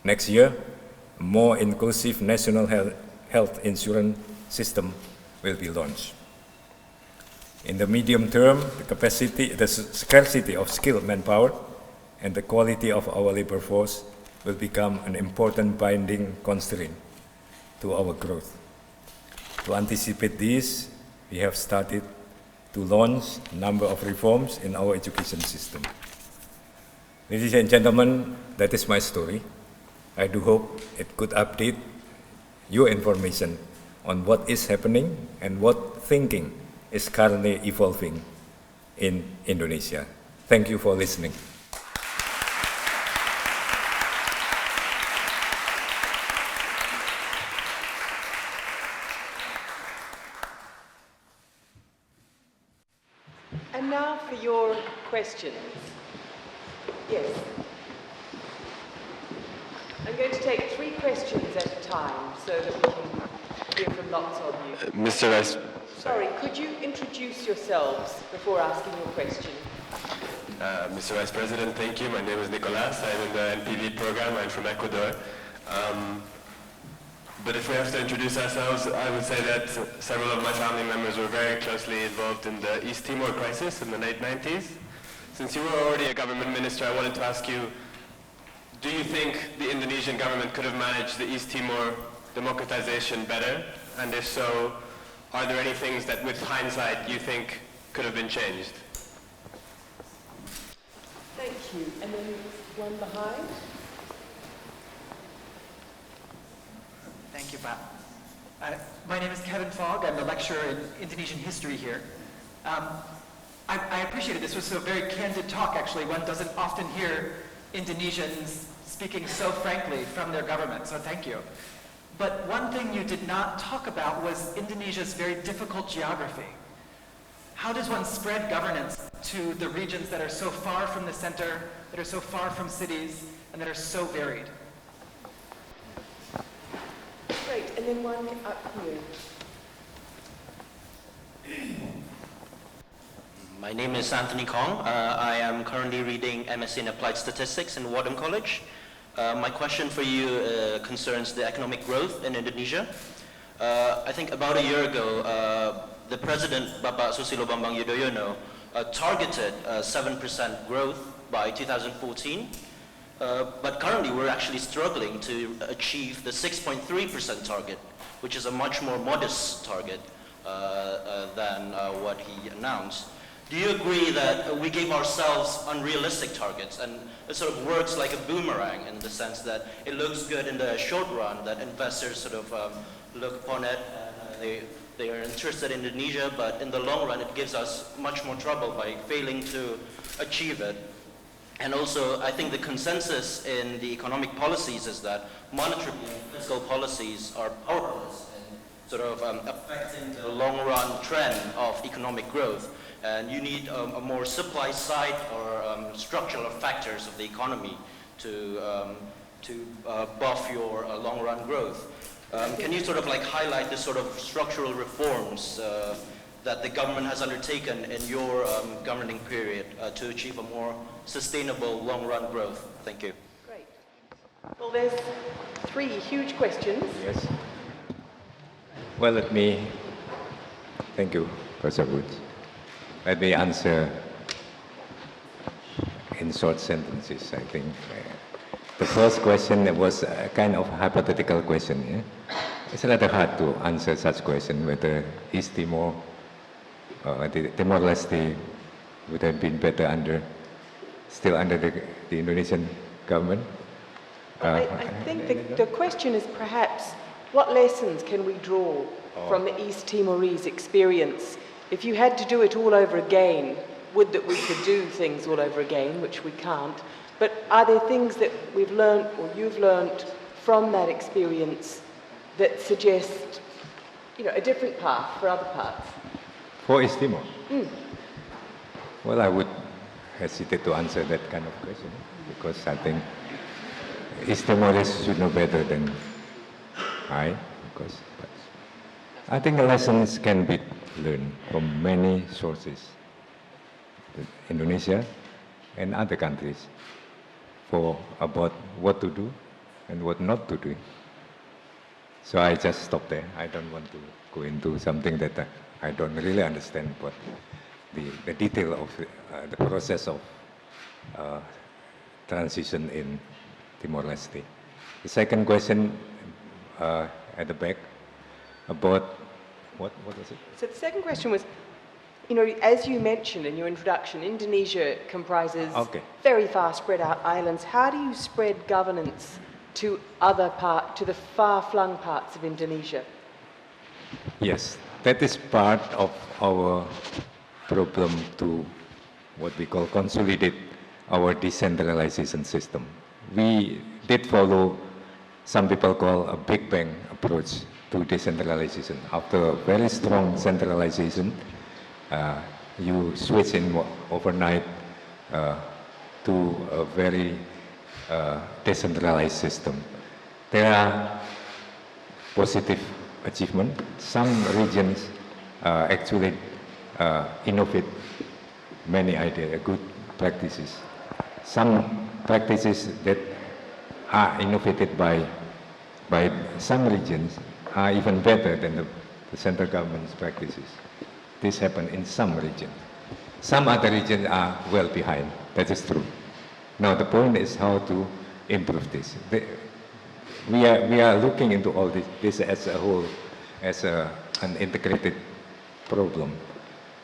Next year, a more inclusive national health insurance system will be launched. In the medium term, the scarcity of skilled manpower and the quality of our labor force will become an important binding constraint to our growth. To anticipate this, we have started to launch a number of reforms in our education system. Ladies and gentlemen, that is my story. I do hope it could update your information on what is happening and what thinking is currently evolving in Indonesia. Thank you for listening. And now for your questions. Yes. I'm going to take 3 questions at a time so that we can hear from lots of you. Mr. Vice. Sorry, could you introduce yourselves before asking your question? Mr. Vice President, thank you. My name is Nicolas. I'm in the NPV program. I'm from Ecuador. But if we have to introduce ourselves, I would say that several of my family members were very closely involved in the East Timor crisis in the late 90s. Since you were already a government minister, I wanted to ask you, do you think the Indonesian government could have managed the East Timor democratization better? And if so, are there any things that with hindsight you think could have been changed? Thank you. And then one behind. Thank you, Bob. My name is Kevin Fogg. I'm a lecturer in Indonesian history here. I appreciated this. Was a very candid talk, actually. One doesn't often hear Indonesians speaking so frankly from their government, so thank you. But one thing you did not talk about was Indonesia's very difficult geography. How does one spread governance to the regions that are so far from the center, that are so far from cities, and that are so varied? Great, and then one up here. My name is Anthony Kong. I am currently reading MSc in Applied Statistics in Wadham College. My question for you concerns the economic growth in Indonesia. I think about a year ago, the President, Bapak Susilo Bambang Yudhoyono, targeted 7% growth by 2014. But currently we're actually struggling to achieve the 6.3% target, which is a much more modest target than what he announced. Do you agree that we gave ourselves unrealistic targets, and it sort of works like a boomerang in the sense that it looks good in the short run, that investors sort of look upon it and they are interested in Indonesia, but in the long run it gives us much more trouble by failing to achieve it? And also, I think the consensus in the economic policies is that monetary and fiscal policies are powerless in sort of affecting the long-run trend of economic growth. And you need a more supply side or structural factors of the economy to buff your long-run growth. Can you sort of like highlight the sort of structural reforms that the government has undertaken in your governing period to achieve a more sustainable long-run growth? Thank you. Great. Well, there's 3 huge questions. Yes. Well, thank you, Professor Woods. Let me answer in short sentences, I think. The first question was a kind of hypothetical question. Yeah? It's rather hard to answer such question, whether East Timor, Timor-Leste would have been better still under the Indonesian government. I think the question is perhaps, what lessons can we draw from the East Timorese experience? If you had to do it all over again, would that we could do things all over again, which we can't, but are there things that we've learned or you've learned from that experience that suggest, a different path for other parts? For East Timor? Well, I would hesitate to answer that kind of question because I think East Timorese should know better than I, because but I think the lessons can be learned from many sources, Indonesia and other countries, for about what to do and what not to do. So I just stop there. I don't want to go into something that I don't really understand, but the detail of the process of transition in Timor-Leste. The second question at the back about what was it? So the second question was, you know, as you mentioned in your introduction, Indonesia comprises very far spread out islands. How do you spread governance to the far-flung parts of Indonesia? Yes, that is part of our problem to what we call consolidate our decentralization system. We did follow, some people call a Big Bang approach to decentralization. After a very strong centralization, you switch in overnight to a very decentralized system. There are positive achievements. Some regions actually innovate many ideas, good practices. Some practices that are innovated by some regions are even better than the central government's practices. This happens in some regions. Some other regions are well behind. That is true. Now the point is how to improve this. We are looking into all this as a whole, as an integrated problem.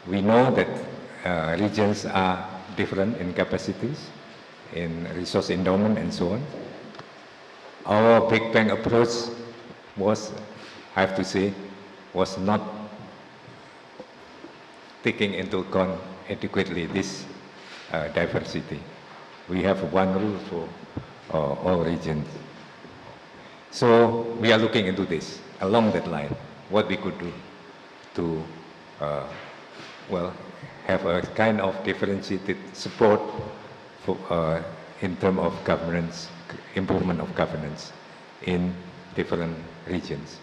We know that regions are different in capacities, in resource endowment and so on. Our Big Bang approach was, I have to say, was not taking into account adequately this diversity. We have one rule for all regions. So we are looking into this, along that line, what we could do to, well, have a kind of differentiated support for, in terms of governance, improvement of governance in different regions.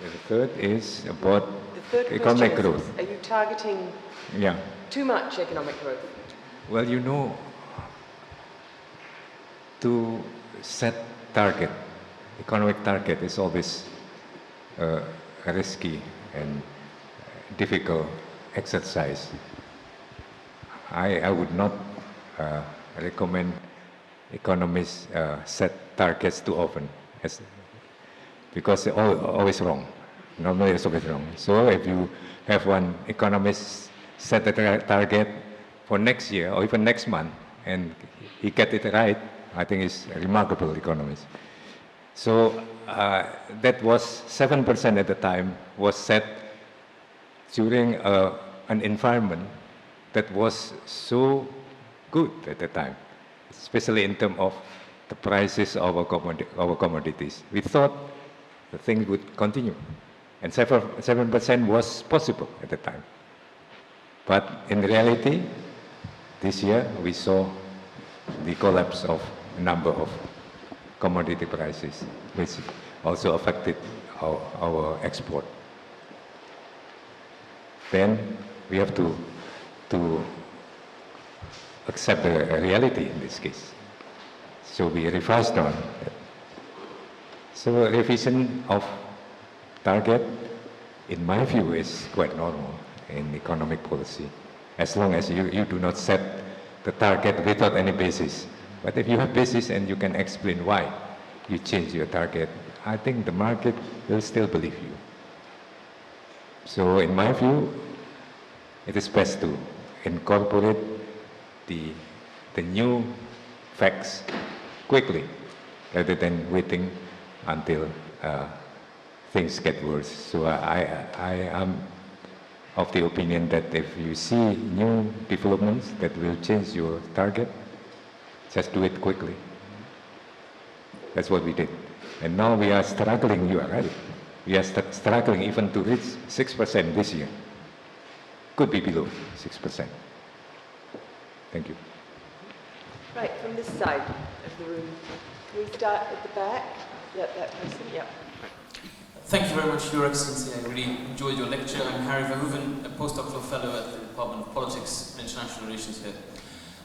The third is about economic growth. Are you targeting too much economic growth? Well, you know, to set target, economic target is always a risky and difficult exercise. I would not recommend economists set targets too often, because it's always wrong. Normally it's always wrong. So if you have one economist set a target for next year or even next month, and he get it right, I think it's a remarkable economist. So that was 7% at the time, was set during an environment that was so good at the time, especially in terms of the prices of our commodities. We thought the thing would continue, and 7% was possible at the time. But in reality, this year we saw the collapse of a number of commodity prices, which also affected our export. Then we have to accept the reality in this case. So we revised on it. So revision of target, in my view, is quite normal in economic policy, as long as you do not set the target without any basis. But if you have basis and you can explain why you change your target, I think the market will still believe you. So in my view, it is best to incorporate the new facts quickly, rather than waiting until things get worse. So I am of the opinion that if you see new developments that will change your target, just do it quickly. That's what we did. And now we are struggling, you are right. We are struggling even to reach 6% this year. could be below 6%. Thank you. Right, from this side of the room. Can we start at the back? Yep, that person, yep. Thank you very much, Your Excellency. I really enjoyed your lecture. I'm Harry Verhoeven, a postdoctoral fellow at the Department of Politics and International Relations here.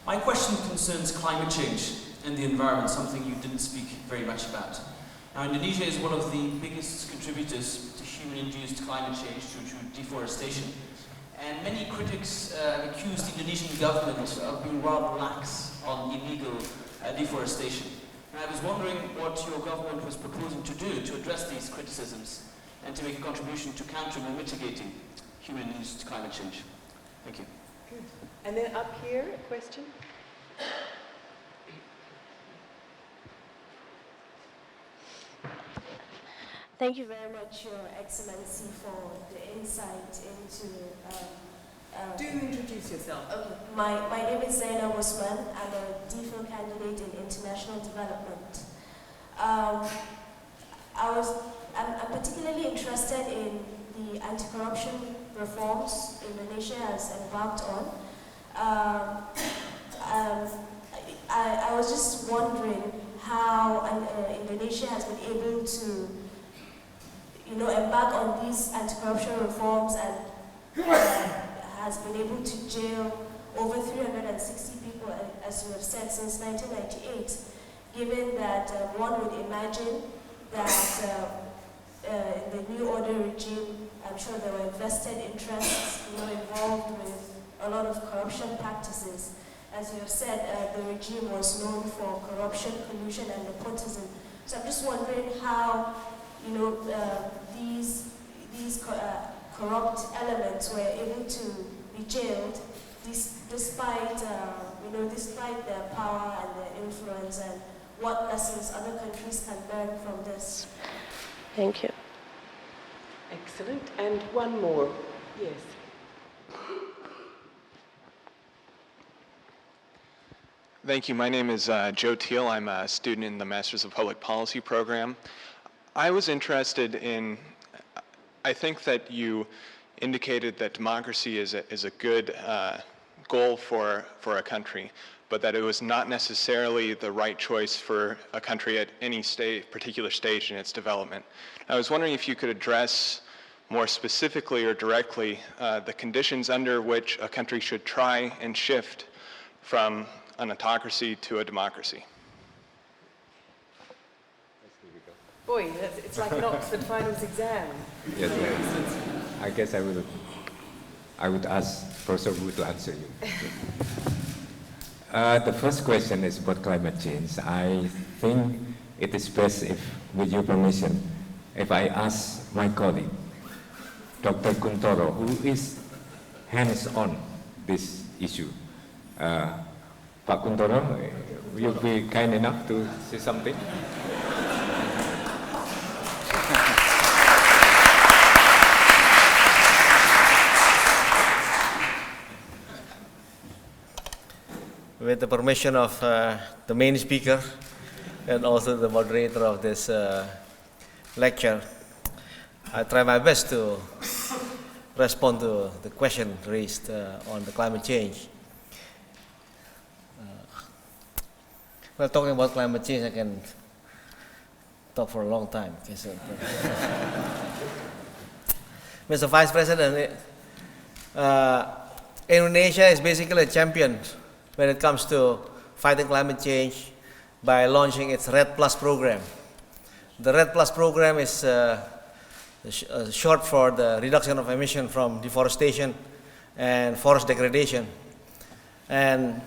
My question concerns climate change and the environment, something you didn't speak very much about. Now, Indonesia is one of the biggest contributors to human-induced climate change due to deforestation. And many critics accuse the Indonesian government of being rather lax on illegal deforestation. And I was wondering what your government was proposing to do to address these criticisms and to make a contribution to countering and mitigating human-induced climate change. Thank you. Good. And then up here, a question? Thank you very much, Your Excellency, for the insight into... Do introduce yourself. Okay. My name is Zaina Osman. I'm a DPhil candidate in international development. I'm particularly interested in the anti-corruption reforms Indonesia has embarked on. I was just wondering how Indonesia has been able to embark on these anti-corruption reforms and has been able to jail over 360 people, as you have said, since 1998, given that one would imagine that in the new order regime, I'm sure there were vested interests involved with a lot of corruption practices. As you have said, the regime was known for corruption, collusion, and nepotism. So I'm just wondering how these corrupt elements were able to be jailed despite their power and their influence, and what lessons other countries can learn from this. Thank you. Excellent. And one more. Yes. Thank you. My name is Joe Teal. I'm a student in the Masters of Public Policy program. I was interested in, I think that you indicated that democracy is a good goal for a country, but that it was not necessarily the right choice for a country at any particular stage in its development. I was wondering if you could address more specifically or directly the conditions under which a country should try and shift from an autocracy to a democracy. Boy, it's like an Oxford Finals exam. Yes, ma'am. I guess I would ask Professor Wu to answer you. The first question is about climate change. I think it is best, if, with your permission, if I ask my colleague, Dr. Kuntoro, who is hands-on this issue. Pak Kuntoro, will you be kind enough to say something? With the permission of the main speaker and also the moderator of this lecture, I try my best to respond to the question raised on the climate change. Well, talking about climate change, I can talk for a long time. Mr. Vice President, Indonesia is basically a champion when it comes to fighting climate change by launching its RED Plus program. The RED Plus program is short for the reduction of emission from deforestation and forest degradation. And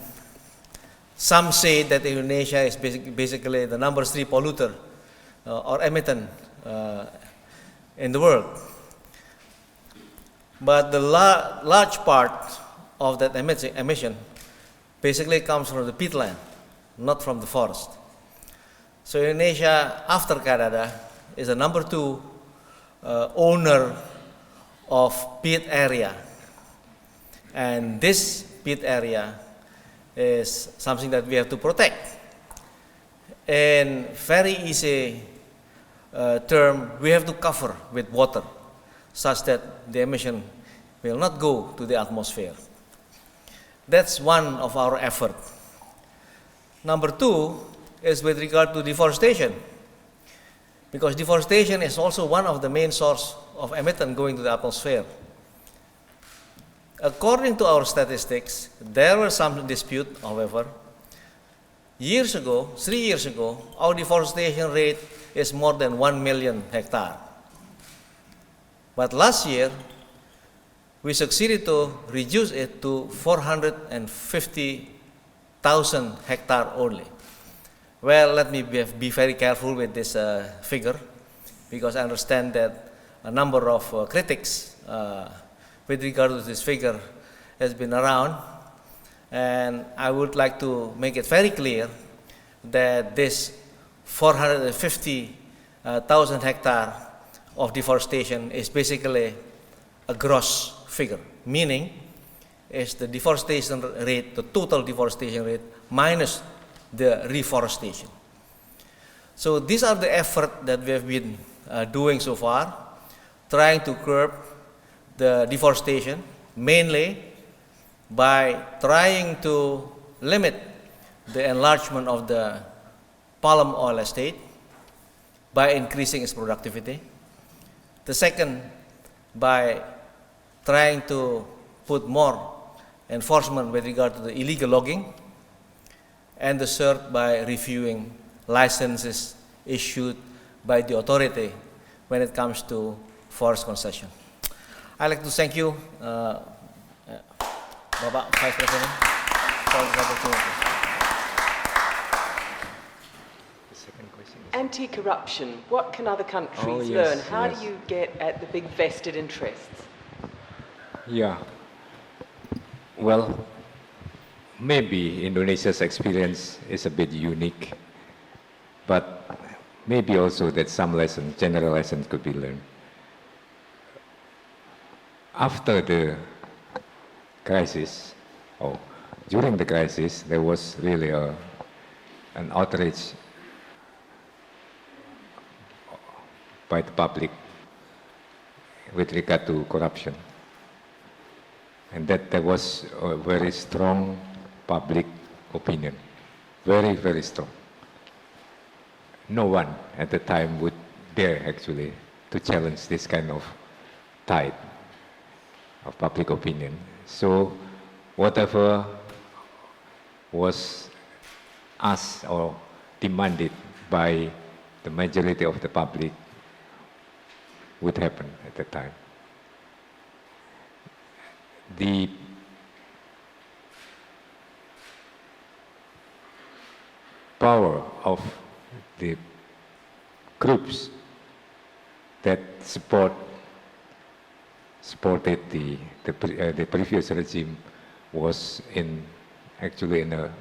some say that Indonesia is basically the number 3 polluter or emitter in the world. But the large part of that emission basically comes from the peatland, not from the forest. So Indonesia, after Canada, is the number 2 owner of peat area. And this peat area is something that we have to protect. In very easy term, we have to cover with water such that the emission will not go to the atmosphere. That's one of our efforts. Number two is with regard to deforestation, because deforestation is also one of the main sources of emittant going to the atmosphere. According to our statistics, there were some dispute, however. Years ago, 3 years ago, our deforestation rate is more than 1 million hectares. But last year, we succeeded to reduce it to 450,000 hectares only. Well, let me be very careful with this figure, because I understand that a number of critics with regard to this figure has been around, and I would like to make it very clear that this 450,000 hectares of deforestation is basically a gross figure, meaning is the deforestation rate, the total deforestation rate, minus the reforestation. So these are the efforts that we have been doing so far, trying to curb the deforestation, mainly by trying to limit the enlargement of the palm oil estate by increasing its productivity. The second, by trying to put more enforcement with regard to the illegal logging. And the third, by reviewing licenses issued by the authority when it comes to forest concession. I'd like to thank you, Bapak Vice President, for this opportunity. Anti-corruption. What can other countries learn? How do you get at the big vested interests? Yeah. Well, maybe Indonesia's experience is a bit unique, but maybe also that some lessons, general lessons could be learned. After the crisis, or during the crisis, there was really an outrage by the public with regard to corruption. And that there was a very strong public opinion, very, very strong. No one at the time would dare actually to challenge this kind of tide of public opinion. So whatever was asked or demanded by the majority of the public would happen at the time. The power of the groups that supported the previous regime was actually in a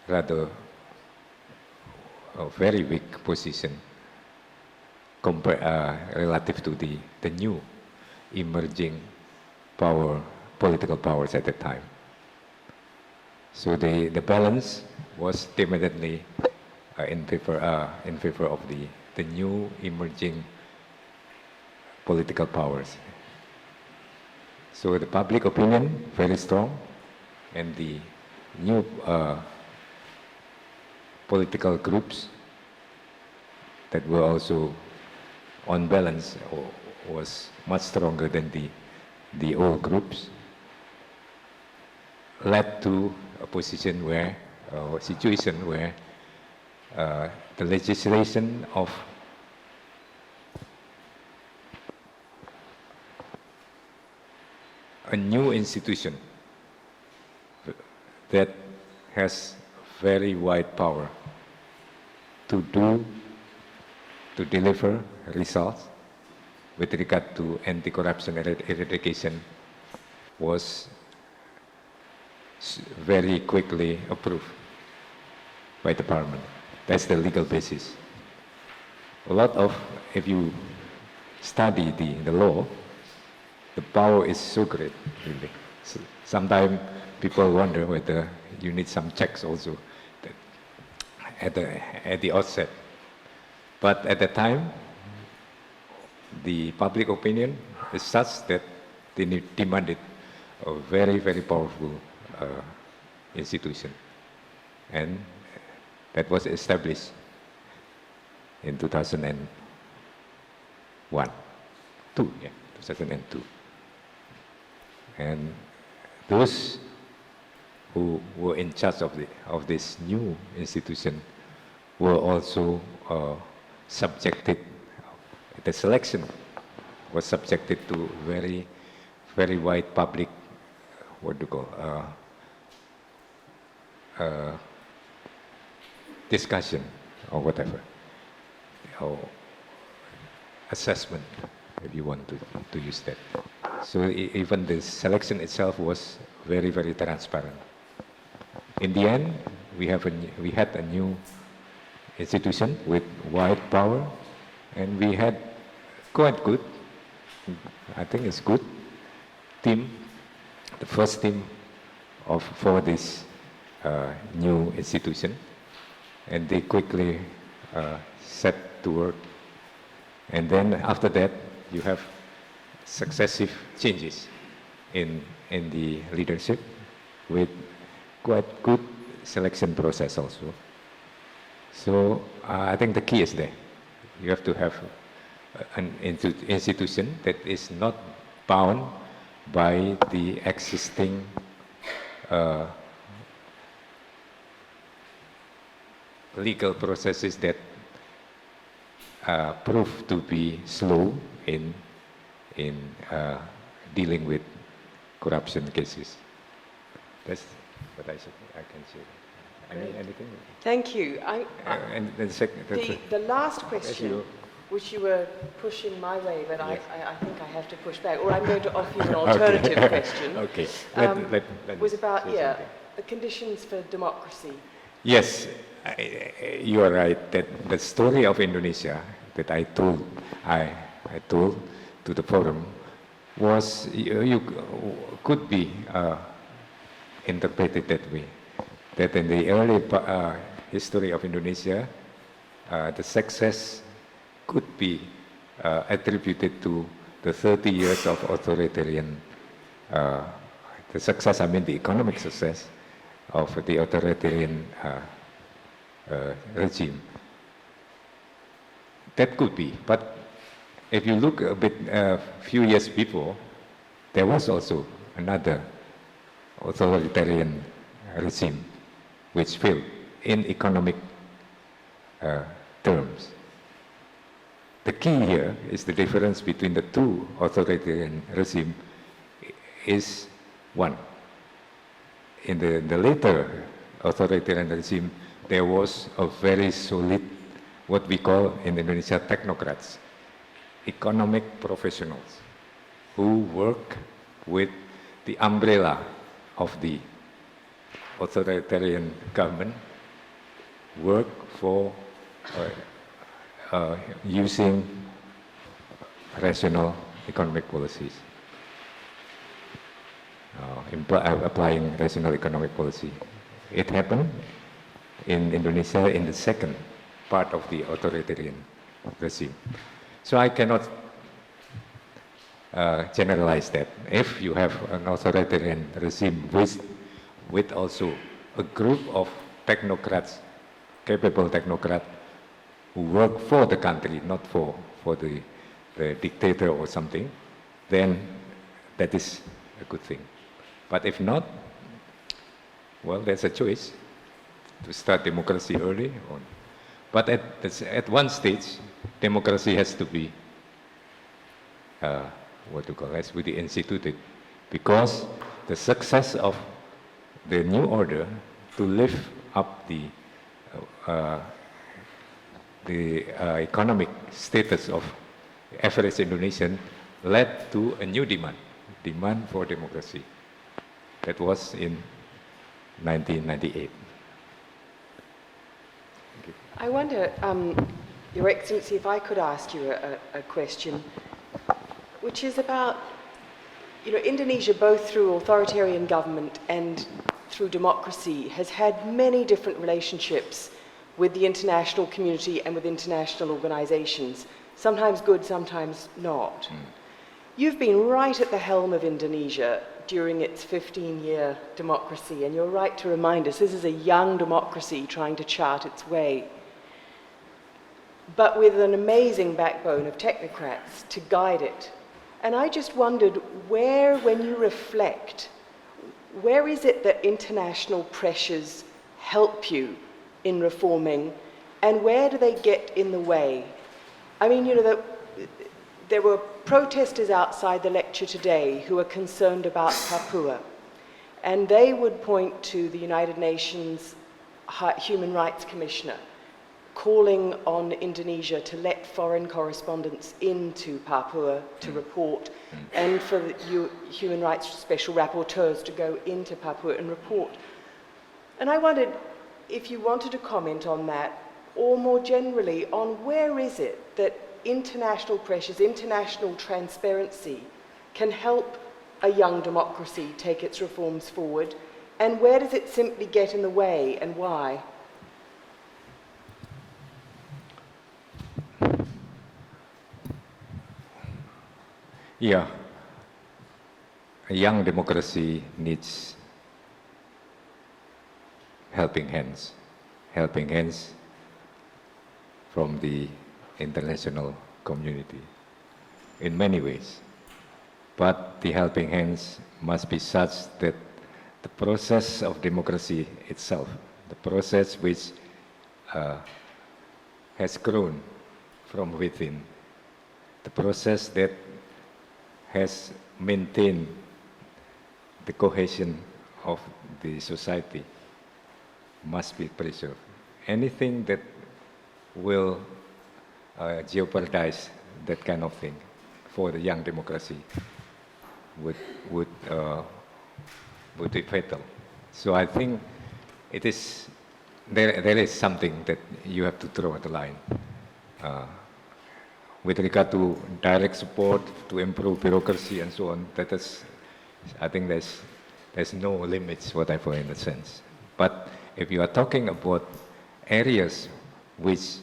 rather very weak position relative to the new emerging political powers at the time. So the balance was definitely in favor of the new emerging political powers. So the public opinion very strong, and the new political groups that were also on balance was much stronger than the old groups, led to a situation where, a situation where the legislation of a new institution that has very wide power to deliver results with regard to anti-corruption eradication was very quickly approved by the parliament. That's the legal basis. If you study the law, the power is so great, really. So sometimes people wonder whether you need some checks also at the outset. But at the time, the public opinion is such that They demanded a very, very powerful institution. And that was established in 2002. And those who were in charge of this new institution were also subjected, the selection was subjected to very, very wide public, discussion or whatever, or assessment, if you want to use that. So even the selection itself was very, very transparent. In the end, we had a new institution with wide power, and we had quite good, I think it's good, team, the first team for this new institution, and they quickly set to work. And then after that, you have successive changes in the leadership with quite good selection process also. So I think the key is there. You have to have an institution that is not bound by the existing legal processes that prove to be slow in dealing with corruption cases. That's what I can say. Anything? Thank you. And the last question, which you were pushing my way, but yes. I think I have to push back, or I'm going to offer you an alternative question. Okay. Was about the conditions for democracy. Yes, you are right. That the story of Indonesia that I told to the forum was you could be interpreted that way. That in the early history of Indonesia, the success could be attributed to the 30 years of authoritarian, the success, I mean the economic success of the authoritarian regime. That could be, but if you look a few years before, there was also another authoritarian regime which failed in economic terms. The key here is the difference between the two authoritarian regimes is one. In the later authoritarian regime, there was a very solid, what we call in Indonesia, technocrats, economic professionals who work with the umbrella of the authoritarian government, work for using rational economic policies, applying rational economic policy. It happened in Indonesia in the second part of the authoritarian regime. So I cannot generalize that. If you have an authoritarian regime with also a group of technocrats, capable technocrats, who work for the country, not for the dictator or something, then that is a good thing. But if not, well, there's a choice to start democracy early on. But at one stage, democracy has to be, has to be instituted, because the success of the new order to lift up the economic status of average Indonesian led to a new demand for democracy. That was in 1998. I wonder, Your Excellency, if I could ask you a question, which is about, Indonesia, both through authoritarian government and through democracy, has had many different relationships with the international community and with international organizations, sometimes good, sometimes not. You've been right at the helm of Indonesia during its 15-year democracy, and you're right to remind us this is a young democracy trying to chart its way, but with an amazing backbone of technocrats to guide it. And I just wondered where, when you reflect, where is it that international pressures help you in reforming, and where do they get in the way? I mean, you know, there were protesters outside the lecture today who are concerned about Papua, and they would point to the United Nations Human Rights Commissioner calling on Indonesia to let foreign correspondents into Papua to report, and for the human rights special rapporteurs to go into Papua and report. And I wondered if you wanted to comment on that, or more generally on where is it that international pressures, international transparency can help a young democracy take its reforms forward, and where does it simply get in the way, and why? Yeah, a young democracy needs helping hands from the international community in many ways. But the helping hands must be such that the process of democracy itself, the process which has grown from within, the process that has maintained the cohesion of the society must be preserved. Anything that will jeopardize that kind of thing for the young democracy would be fatal. So I think it is there is something that you have to draw the line. With regard to direct support to improve bureaucracy and so on, I think there's no limits, whatever, in a sense. But if you are talking about areas which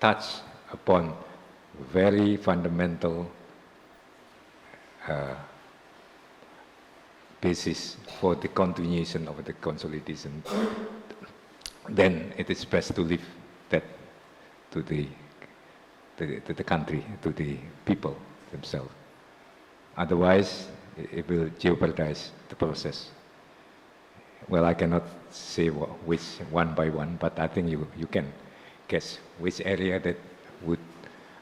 touch upon very fundamental basis for the continuation of the consolidation, then it is best to leave that to the country, to the people themselves. Otherwise, it will jeopardize the process. Well, I cannot say which one by one, but I think you can guess which area that would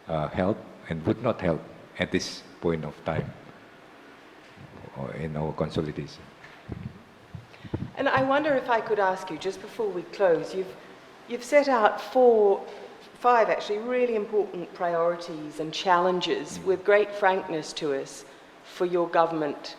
help and would not help at this point of time or in our consolidation. And I wonder if I could ask you, just before we close, you've set out five actually really important priorities and challenges with great frankness to us for your government,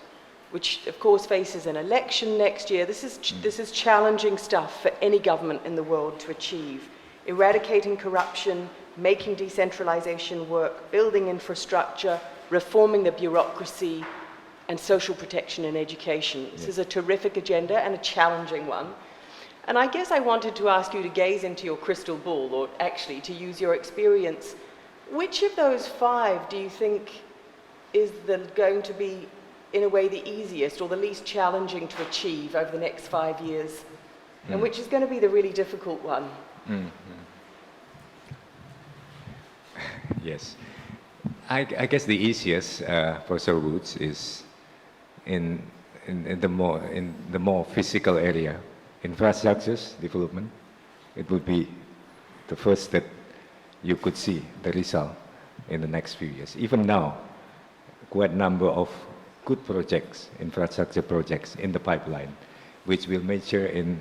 which of course faces an election next year. This is challenging stuff for any government in the world to achieve. Eradicating corruption, making decentralization work, building infrastructure, reforming the bureaucracy, and social protection and education. This is a terrific agenda and a challenging one. And I guess I wanted to ask you to gaze into your crystal ball, or actually to use your experience. Which of those five do you think is going to be, in a way, the easiest or the least challenging to achieve over the next 5 years? And which is going to be the really difficult one? Yes. I guess the easiest, Professor Woods, is in the more physical area. Infrastructures development, it will be the first that you could see the result in the next few years. Even now, quite a number of good projects, infrastructure projects in the pipeline, which will mature in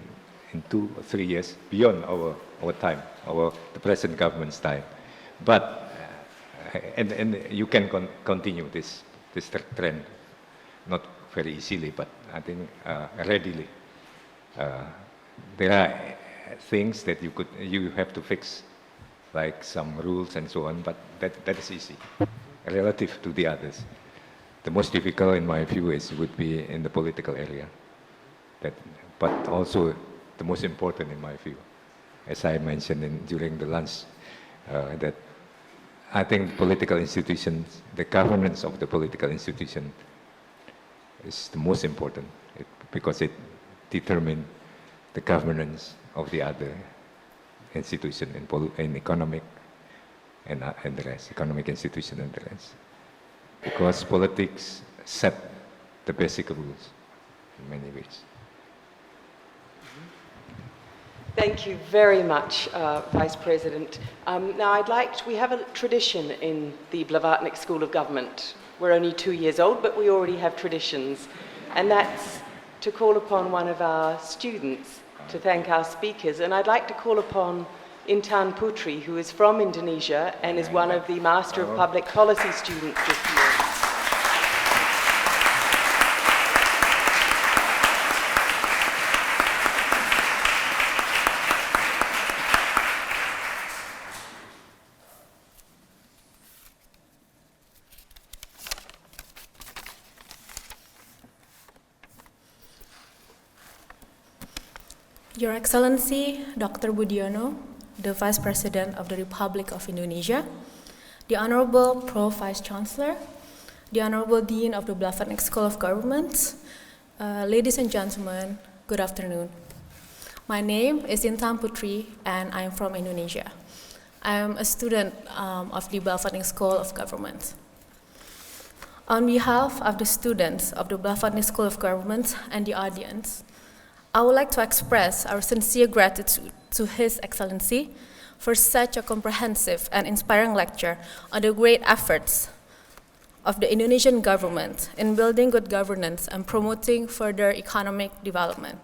2 or 3 years beyond our time, the present government's time. But and you can continue this trend, not very easily, but I think readily. There are things that you have to fix, like some rules and so on, but that is easy relative to the others. The most difficult, in my view, would be in the political area. But also the most important, in my view, as I mentioned during the lunch, that I think political institutions, the governance of the political institution is the most important because it determines the governance of the other institution in economic and the rest, economic institution and the rest. Because politics set the basic rules in many ways. Thank you very much, Vice President. Now, we have a tradition in the Blavatnik School of Government. We're only 2 years old, but we already have traditions. And that's to call upon one of our students to thank our speakers. And I'd like to call upon Intan Putri, who is from Indonesia and is one of the Master of Public Policy students this year. Your Excellency, Dr. Budiono, the Vice President of the Republic of Indonesia, the Honorable Pro Vice Chancellor, the Honorable Dean of the Blavatnik School of Government, ladies and gentlemen, good afternoon. My name is Intan Putri and I am from Indonesia. I am a student of the Blavatnik School of Government. On behalf of the students of the Blavatnik School of Government and the audience, I would like to express our sincere gratitude to His Excellency for such a comprehensive and inspiring lecture on the great efforts of the Indonesian government in building good governance and promoting further economic development.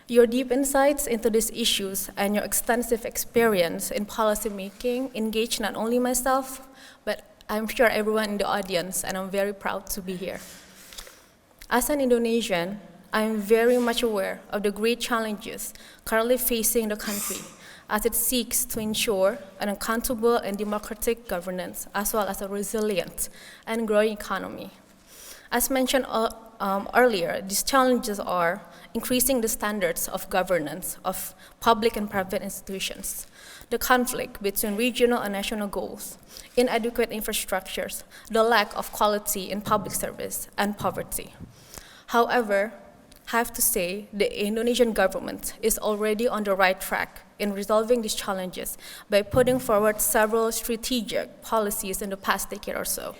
Your deep insights into these issues and your extensive experience in policy making engage not only myself, but I'm sure everyone in the audience, and I'm very proud to be here. As an Indonesian, I am very much aware of the great challenges currently facing the country as it seeks to ensure an accountable and democratic governance, as well as a resilient and growing economy. As mentioned earlier, these challenges are increasing the standards of governance of public and private institutions, the conflict between regional and national goals, inadequate infrastructures, the lack of quality in public service, and poverty. However, I have to say the Indonesian government is already on the right track in resolving these challenges by putting forward several strategic policies in the past decade or so.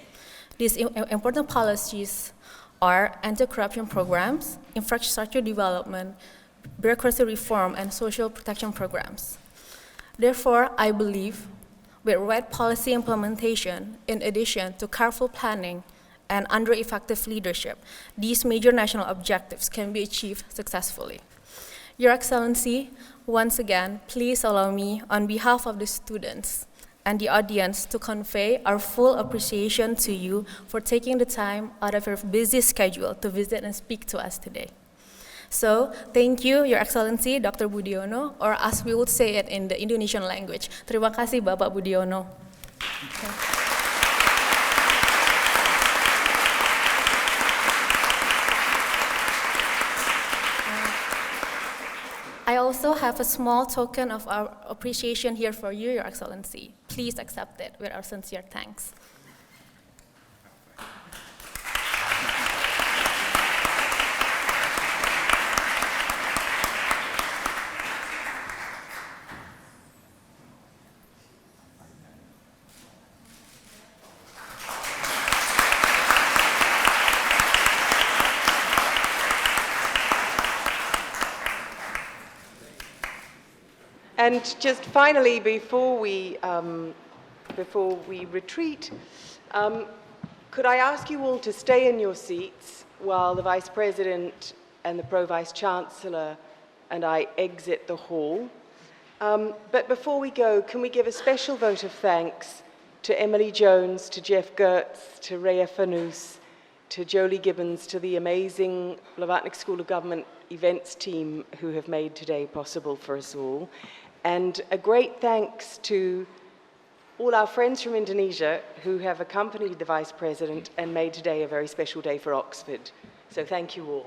These important policies are anti-corruption programs, infrastructure development, bureaucracy reform, and social protection programs. Therefore, I believe with right policy implementation, in addition to careful planning and under effective leadership, these major national objectives can be achieved successfully. Your Excellency, once again, please allow me, on behalf of the students and the audience, to convey our full appreciation to you for taking the time out of your busy schedule to visit and speak to us today. So, thank you, Your Excellency, Dr. Budiono, or as we would say it in the Indonesian language, terima kasih, Bapak Budiono. Okay. I also have a small token of our appreciation here for you, Your Excellency. Please accept it with our sincere thanks. And just finally, before we retreat, could I ask you all to stay in your seats while the Vice President and the Pro-Vice Chancellor and I exit the hall? But before we go, can we give a special vote of thanks to Emily Jones, to Jeff Gertz, to Rhea Fanous, to Jolie Gibbons, to the amazing Blavatnik School of Government events team who have made today possible for us all. And a great thanks to all our friends from Indonesia who have accompanied the Vice President and made today a very special day for Oxford. So thank you all.